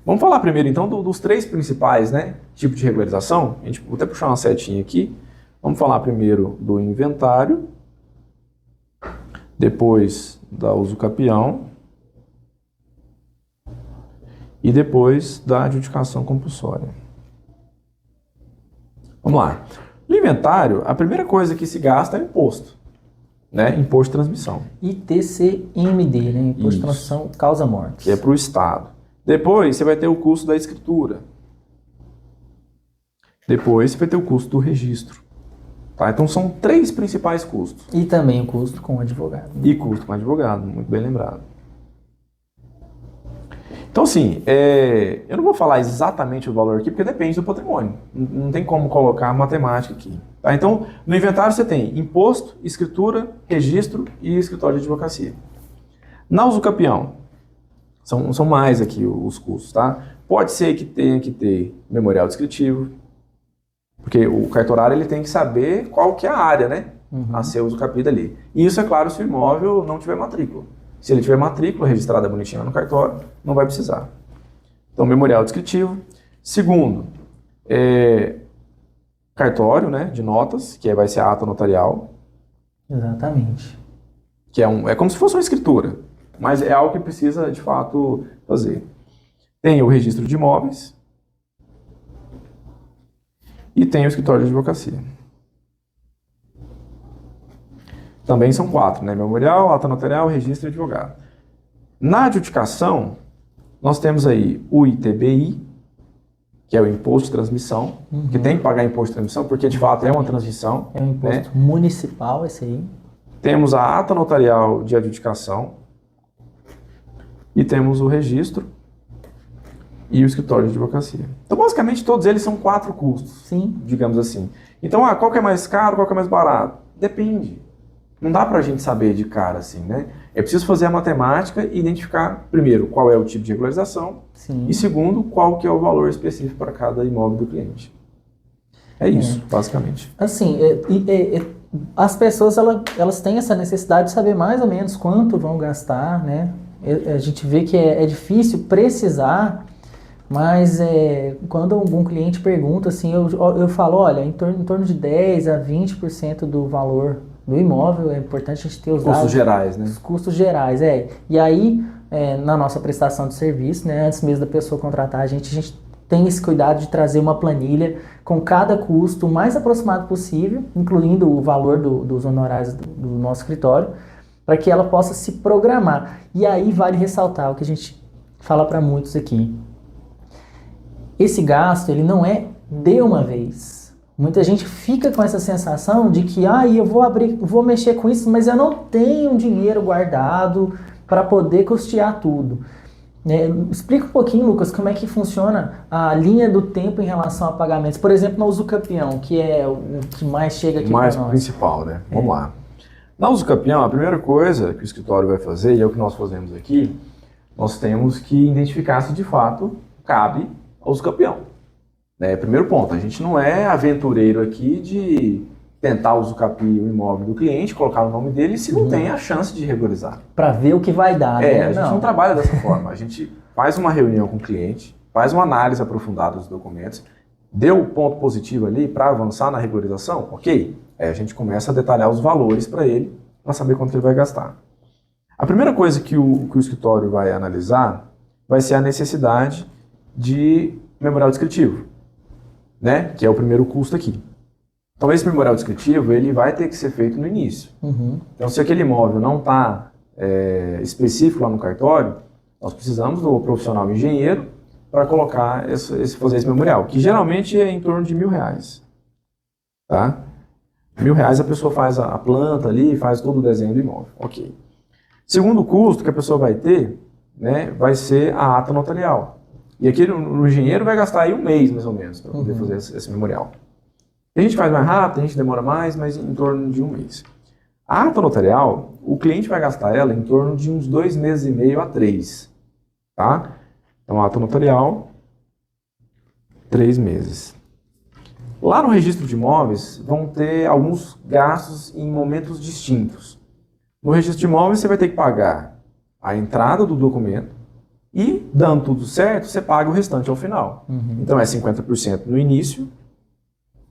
Vamos falar primeiro, então, dos 3 principais, né, tipos de regularização. Vou até puxar uma setinha aqui. Vamos falar primeiro do inventário, depois da usucapião e depois da adjudicação compulsória. Vamos lá. No inventário, a primeira coisa que se gasta é imposto, né, imposto de transmissão.
ITCMD, né, imposto de transmissão causa mortes.
Que é para o Estado. Depois você vai ter o custo da escritura. Depois você vai ter o custo do registro. Tá? Então são 3 principais custos.
E também o custo com o advogado.
E custo com advogado, muito bem lembrado. Então assim, eu não vou falar exatamente o valor aqui, porque depende do patrimônio. Não tem como colocar matemática aqui. Tá? Então, no inventário você tem imposto, escritura, registro e escritório de advocacia. Na usucapião, são mais aqui os custos, tá? Pode ser que tenha que ter memorial descritivo, Porque o cartorário ele tem que saber qual que é a área, né? A ser usucapido ali. E isso é claro se o imóvel não tiver matrícula. Se ele tiver matrícula registrada bonitinha no cartório, não vai precisar. Então, memorial descritivo. Segundo, cartório, né, de notas, que vai ser a ata notarial.
Exatamente.
Que é como se fosse uma escritura, mas é algo que precisa, de fato, fazer. Tem o registro de imóveis e tem o escritório de advocacia. Também são 4, né? Memorial, ata notarial, registro e advogado. Na adjudicação, nós temos aí o ITBI, que é o imposto de transmissão, que tem que pagar imposto de transmissão, porque de fato é uma transmissão.
É um imposto municipal esse aí.
Temos a ata notarial de adjudicação e temos o registro e o escritório de advocacia. Então, basicamente, todos eles são 4 custos,
Sim.
digamos assim. Então, qual que é mais caro, qual que é mais barato? Depende. Não dá pra gente saber de cara assim, né? É preciso fazer a matemática e identificar, primeiro, qual é o tipo de regularização.
Sim.
E segundo, qual que é o valor específico para cada imóvel do cliente. É isso, basicamente.
Assim, as pessoas elas têm essa necessidade de saber mais ou menos quanto vão gastar, né? A gente vê que é difícil precisar, mas quando algum cliente pergunta, assim, eu falo, olha, em torno de 10 a 20% do valor do imóvel, é importante a gente ter os dados.
Custos gerais, né?
Os custos gerais, E aí, na nossa prestação de serviço, né, antes mesmo da pessoa contratar a gente tem esse cuidado de trazer uma planilha com cada custo o mais aproximado possível, incluindo o valor dos honorários do nosso escritório, para que ela possa se programar. E aí vale ressaltar o que a gente fala para muitos aqui. Esse gasto, ele não é de uma vez. Muita gente fica com essa sensação de que eu vou mexer com isso, mas eu não tenho dinheiro guardado para poder custear tudo. Explica um pouquinho, Lucas, como é que funciona a linha do tempo em relação a pagamentos. Por exemplo, na Usucapião, que é o que mais chega aqui para nós.
O mais principal, né? Vamos lá. Na Usucapião, a primeira coisa que o escritório vai fazer, e é o que nós fazemos aqui, nós temos que identificar se de fato cabe ao Usucapião. Primeiro ponto, a gente não é aventureiro aqui de tentar usucapiar o imóvel do cliente, colocar o nome dele, se não tem a chance de regularizar.
Para ver o que vai dar, né?
A gente não trabalha dessa forma. A gente faz uma reunião com o cliente, faz uma análise aprofundada dos documentos, deu ponto positivo ali para avançar na regularização, ok? Aí a gente começa a detalhar os valores para ele, para saber quanto ele vai gastar. A primeira coisa que o escritório vai analisar vai ser a necessidade de memorial descritivo, né? Que é o primeiro custo aqui. Então, esse memorial descritivo, ele vai ter que ser feito no início. Então, se aquele imóvel não está específico lá no cartório, nós precisamos do profissional engenheiro para colocar fazer esse memorial, que geralmente é em torno de R$1.000. Tá? R$1.000 a pessoa faz a planta ali, faz todo o desenho do imóvel. Ok. Segundo custo que a pessoa vai ter, né, vai ser a ata notarial. E aqui o engenheiro vai gastar aí 1 mês, mais ou menos, para poder fazer esse memorial. A gente faz mais rápido, a gente demora mais, mas em torno de 1 mês. A ata notarial, o cliente vai gastar ela em torno de uns 2 meses e meio a 3. Tá? Então, a ata notarial, 3 meses. Lá no registro de imóveis, vão ter alguns gastos em momentos distintos. No registro de imóveis, você vai ter que pagar a entrada do documento, e, dando tudo certo, você paga o restante ao final. Então, é 50% no início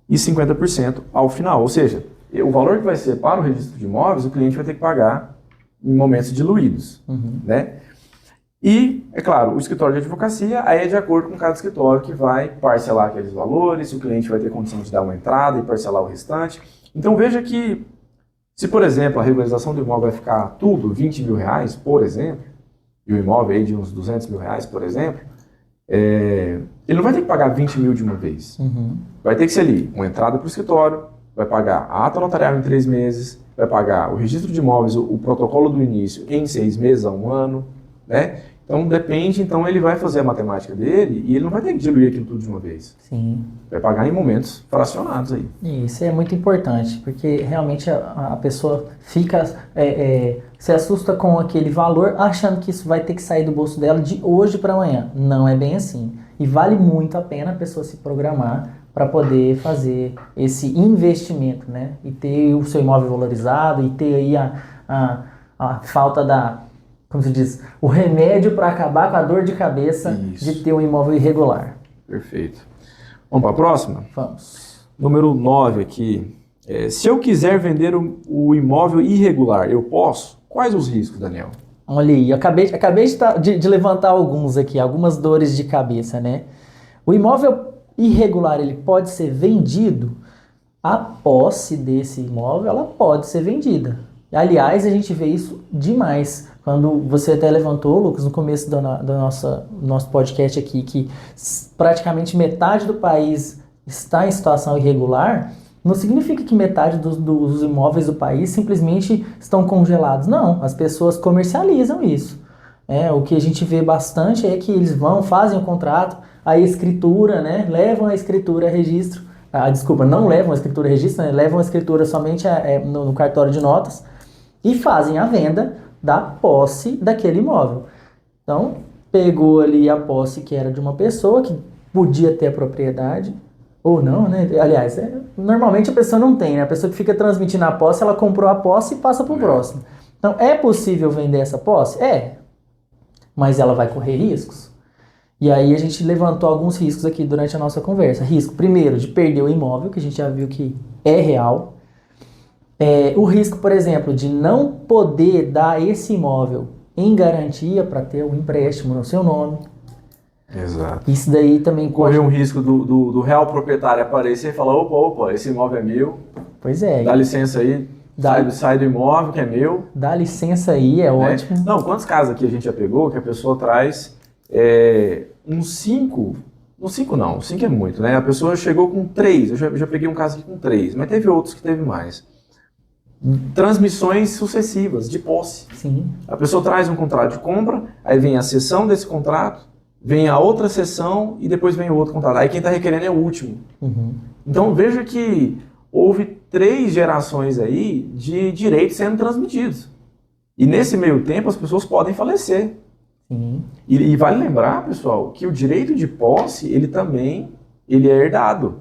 e 50% ao final. Ou seja, o valor que vai ser para o registro de imóveis, o cliente vai ter que pagar em momentos diluídos. Né? E, é claro, o escritório de advocacia aí é de acordo com cada escritório que vai parcelar aqueles valores, o cliente vai ter condição de dar uma entrada e parcelar o restante. Então, veja que, se, por exemplo, a regularização do imóvel vai ficar tudo R$20.000, por exemplo, e o imóvel aí de uns R$200.000, por exemplo, ele não vai ter que pagar 20 mil de uma vez. Vai ter que ser ali uma entrada para o escritório, vai pagar a ata notarial em 3 meses, vai pagar o registro de imóveis, o protocolo do início em 6 meses a 1 ano, né? Então depende, então ele vai fazer a matemática dele e ele não vai ter que diluir aquilo tudo de uma vez.
Sim.
Vai pagar em momentos fracionados aí.
Isso é muito importante, porque realmente a pessoa fica, se assusta com aquele valor, achando que isso vai ter que sair do bolso dela de hoje para amanhã. Não é bem assim. E vale muito a pena a pessoa se programar para poder fazer esse investimento, né? E ter o seu imóvel valorizado e ter aí a falta da, como se diz, o remédio para acabar com a dor de cabeça de ter um imóvel irregular.
Perfeito. Vamos para a próxima?
Vamos.
Número 9 aqui. Se eu quiser vender o imóvel irregular, eu posso? Quais os riscos, Daniel?
Olha aí, eu acabei de levantar alguns aqui, algumas dores de cabeça, né? O imóvel irregular, ele pode ser vendido, a posse desse imóvel, ela pode ser vendida. Aliás, a gente vê isso demais. Quando você até levantou, Lucas, no começo do nosso podcast aqui, que praticamente metade do país está em situação irregular, não significa que metade dos imóveis do país simplesmente estão congelados. Não, as pessoas comercializam isso. O que a gente vê bastante é que eles fazem o contrato, a escritura, né, levam a escritura a registro. Desculpa, não levam a escritura a registro, né, levam a escritura somente no cartório de notas e fazem a venda da posse daquele imóvel. Então, pegou ali a posse que era de uma pessoa que podia ter a propriedade, ou não, né? Aliás, normalmente a pessoa não tem, né? A pessoa que fica transmitindo a posse, ela comprou a posse e passa para o próximo. Então, é possível vender essa posse? Mas ela vai correr riscos. E aí a gente levantou alguns riscos aqui durante a nossa conversa. Risco, primeiro, de perder o imóvel, que a gente já viu que é real. O risco, por exemplo, de não poder dar esse imóvel em garantia para ter um empréstimo no seu nome.
Exato.
Isso daí também
corre um risco do real proprietário aparecer e falar, opa, esse imóvel é meu.
Pois é.
Dá licença aí, sai do imóvel que é meu.
Dá licença aí, ótimo.
Não, quantos casos aqui a gente já pegou que a pessoa traz uns 5... Não, 5 não, 5 é muito, né? A pessoa chegou com 3, eu já peguei um caso aqui com 3, mas teve outros que teve mais. Transmissões sucessivas de posse.
Sim.
A pessoa traz um contrato de compra, aí vem a cessão desse contrato, vem a outra sessão e depois vem o outro contrato. Aí quem está requerendo é o último.
Uhum.
Então veja que houve 3 gerações aí de direitos sendo transmitidos. E nesse meio tempo as pessoas podem falecer.
Sim.
E vale lembrar, pessoal, que o direito de posse, ele é herdado.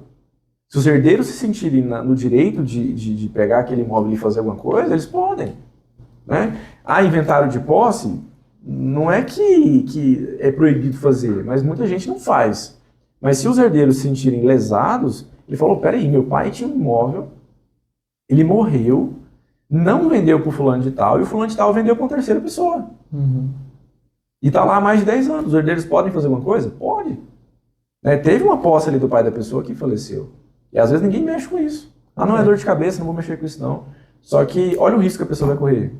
Se os herdeiros se sentirem no direito de pegar aquele imóvel e fazer alguma coisa, eles podem. Né? Há inventário de posse, não é que é proibido fazer, mas muita gente não faz. Mas se os herdeiros se sentirem lesados, ele falou, peraí, meu pai tinha um imóvel, ele morreu, não vendeu para o fulano de tal, e o fulano de tal vendeu para uma terceira pessoa.
Uhum.
E está lá há mais de 10 anos. Os herdeiros podem fazer alguma coisa? Pode. Teve uma posse ali do pai da pessoa que faleceu. E às vezes ninguém mexe com isso. Não é dor de cabeça, não vou mexer com isso não. Só que olha o risco que a pessoa vai correr.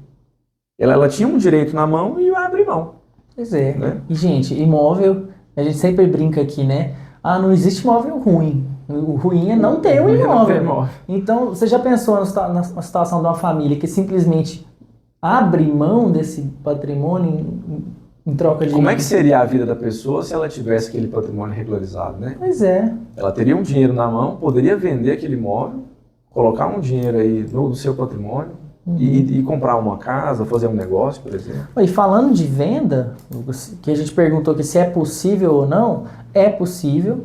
Ela tinha um direito na mão e vai abrir mão.
Pois é.
Né?
E, gente, imóvel, a gente sempre brinca aqui, né? Não existe imóvel ruim. O ruim é não ter um imóvel. Então, você já pensou na situação de uma família que simplesmente abre mão desse patrimônio em troca de...
Como é que seria a vida da pessoa se ela tivesse aquele patrimônio regularizado, né?
Pois é.
Ela teria um dinheiro na mão, poderia vender aquele imóvel, colocar um dinheiro aí no seu patrimônio e comprar uma casa, fazer um negócio, por exemplo.
E falando de venda, que a gente perguntou que se é possível ou não, é possível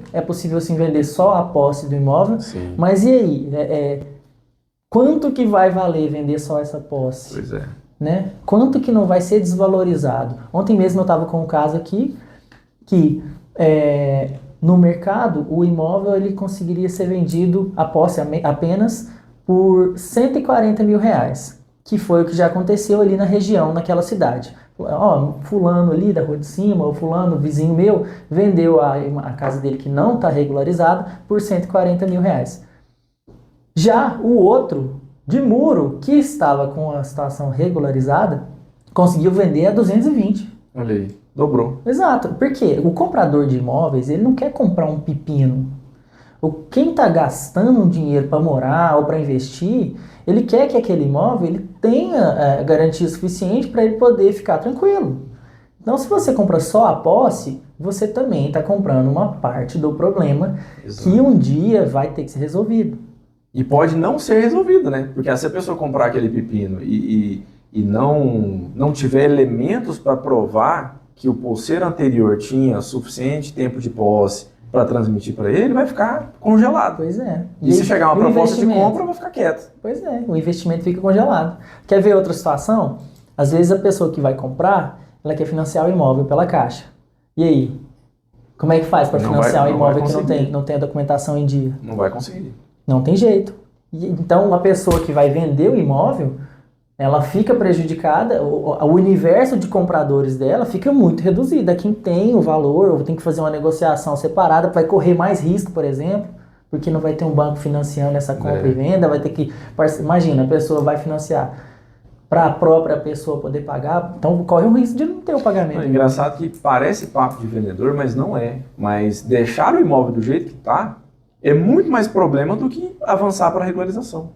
sim vender só a posse do imóvel.
Sim.
Mas e aí? Quanto que vai valer vender só essa posse?
Pois é.
Né? Quanto que não vai ser desvalorizado? Ontem mesmo eu estava com um caso aqui que no mercado o imóvel ele conseguiria ser vendido a posse apenas por R$140 mil, que foi o que já aconteceu ali na região, naquela cidade. Fulano ali da rua de cima, ou fulano, vizinho meu, vendeu a casa dele que não está regularizada por R$140 mil. Já o outro de Muro, que estava com a situação regularizada, conseguiu vender a 220.
Olha aí, dobrou.
Exato, porque o comprador de imóveis, ele não quer comprar um pepino. Quem está gastando dinheiro para morar ou para investir, ele quer que aquele imóvel ele tenha garantia suficiente para ele poder ficar tranquilo. Então, se você compra só a posse, você também está comprando uma parte do problema. Exato. Que um dia vai ter que ser resolvido.
E pode não ser resolvido, né? Porque se a pessoa comprar aquele pepino e não tiver elementos para provar que o pulseiro anterior tinha suficiente tempo de posse para transmitir para ele, vai ficar congelado.
Pois é.
E se chegar uma proposta de
investimento?
compra, vai ficar quieto.
Pois é, o investimento fica congelado. Quer ver outra situação? Às vezes a pessoa que vai comprar, ela quer financiar o imóvel pela Caixa. E aí? Como é que faz para financiar o imóvel que não tem a documentação em dia?
Não vai conseguir.
Não tem jeito. Então, a pessoa que vai vender o imóvel, ela fica prejudicada, o universo de compradores dela fica muito reduzido. Quem tem o valor, ou tem que fazer uma negociação separada, vai correr mais risco, por exemplo, porque não vai ter um banco financiando essa compra e venda, vai ter que... Imagina, a pessoa vai financiar para a própria pessoa poder pagar, então corre o risco de não ter o pagamento.
É engraçado que parece papo de vendedor, mas não é. Mas deixar o imóvel do jeito que está é muito mais problema do que avançar para a regularização.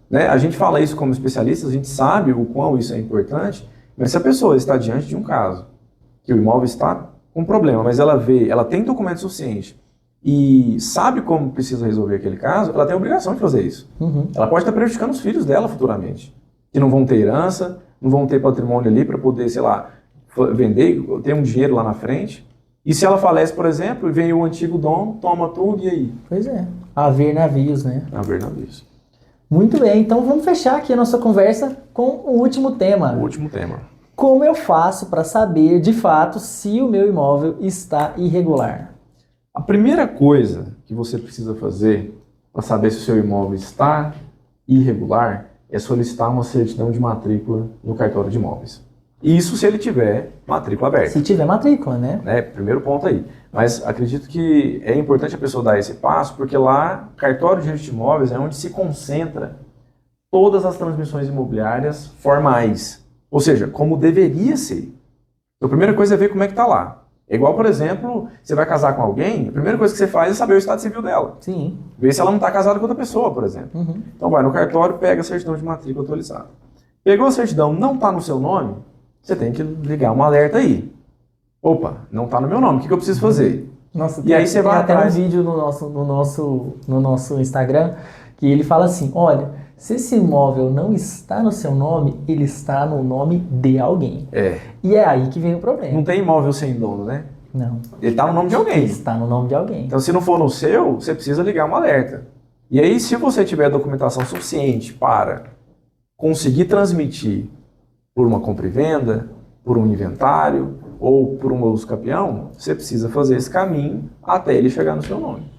Né? A gente fala isso como especialista, a gente sabe o quão isso é importante, mas se a pessoa está diante de um caso, que o imóvel está com problema, mas ela tem documento suficiente e sabe como precisa resolver aquele caso, ela tem a obrigação de fazer isso.
Uhum.
Ela pode estar prejudicando os filhos dela futuramente, que não vão ter herança, não vão ter patrimônio ali para poder, sei lá, vender, ter um dinheiro lá na frente. E se ela falece, por exemplo, e vem o antigo dono, toma tudo e aí?
Pois é, haver navios, né?
Haver navios.
Muito bem, então vamos fechar aqui a nossa conversa com o último tema.
O último tema.
Como eu faço para saber, de fato, se o meu imóvel está irregular?
A primeira coisa que você precisa fazer para saber se o seu imóvel está irregular é solicitar uma certidão de matrícula no cartório de imóveis. Isso se ele tiver matrícula aberta.
Se tiver matrícula, né?
Primeiro ponto aí. Mas acredito que é importante a pessoa dar esse passo, porque lá, cartório de registro de imóveis é onde se concentra todas as transmissões imobiliárias formais. Ou seja, como deveria ser. Então, a primeira coisa é ver como é que está lá. É igual, por exemplo, você vai casar com alguém, a primeira coisa que você faz é saber o estado civil dela.
Sim.
Ver se ela não está casada com outra pessoa, por exemplo.
Uhum.
Então vai no cartório, pega a certidão de matrícula atualizada. Pegou a certidão, não está no seu nome, você tem que ligar um alerta aí. Opa, não está no meu nome, o que eu preciso fazer?
Nossa,
e aí você vai
até
atrás...
um vídeo no nosso Instagram que ele fala assim, olha, se esse imóvel não está no seu nome, ele está no nome de alguém. E é aí que vem o problema.
Não tem imóvel sem dono, né?
Não.
Ele está no nome de alguém.
Está no nome de alguém.
Então, se não for no seu, você precisa ligar um alerta. E aí, se você tiver documentação suficiente para conseguir transmitir por uma compra e venda, por um inventário ou por um uso capião, você precisa fazer esse caminho até ele chegar no seu nome.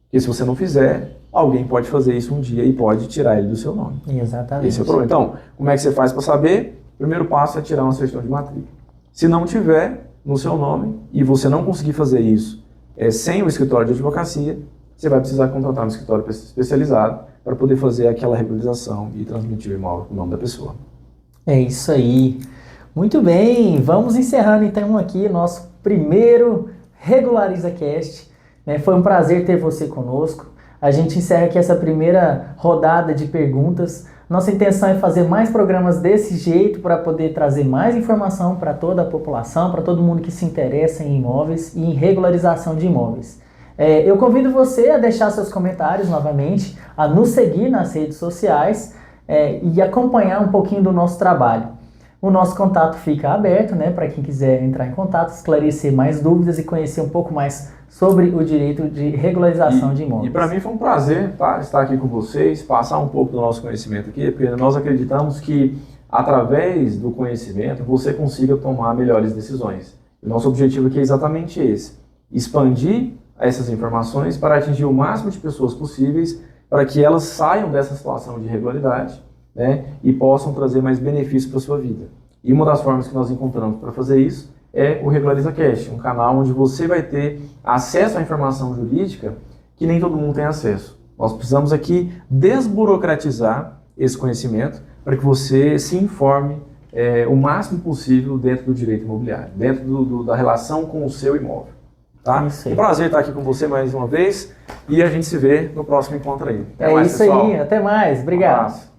Porque se você não fizer, alguém pode fazer isso um dia e pode tirar ele do seu nome.
Exatamente.
Esse é o problema. Então, como é que você faz para saber? O primeiro passo é tirar uma certidão de matrícula. Se não tiver no seu nome e você não conseguir fazer isso sem o escritório de advocacia, você vai precisar contratar um escritório especializado para poder fazer aquela regularização e transmitir o imóvel com o nome da pessoa.
É isso aí. Muito bem, vamos encerrando então aqui nosso primeiro RegularizaCast. Foi um prazer ter você conosco. A gente encerra aqui essa primeira rodada de perguntas. Nossa intenção é fazer mais programas desse jeito para poder trazer mais informação para toda a população, para todo mundo que se interessa em imóveis e em regularização de imóveis. Eu convido você a deixar seus comentários novamente, a nos seguir nas redes sociais e acompanhar um pouquinho do nosso trabalho. O nosso contato fica aberto, para quem quiser entrar em contato, esclarecer mais dúvidas e conhecer um pouco mais sobre o direito de regularização de imóveis.
E para mim foi um prazer estar aqui com vocês, passar um pouco do nosso conhecimento aqui, porque nós acreditamos que através do conhecimento você consiga tomar melhores decisões. O nosso objetivo aqui é exatamente esse, expandir essas informações para atingir o máximo de pessoas possíveis, para que elas saiam dessa situação de irregularidade, e possam trazer mais benefícios para a sua vida. E uma das formas que nós encontramos para fazer isso é o RegularizaCast, um canal onde você vai ter acesso à informação jurídica que nem todo mundo tem acesso. Nós precisamos aqui desburocratizar esse conhecimento para que você se informe o máximo possível dentro do direito imobiliário, dentro da relação com o seu imóvel. Tá? É um prazer estar aqui com você mais uma vez e a gente se vê no próximo encontro aí.
Até mais, isso pessoal. Aí, até mais. Obrigado.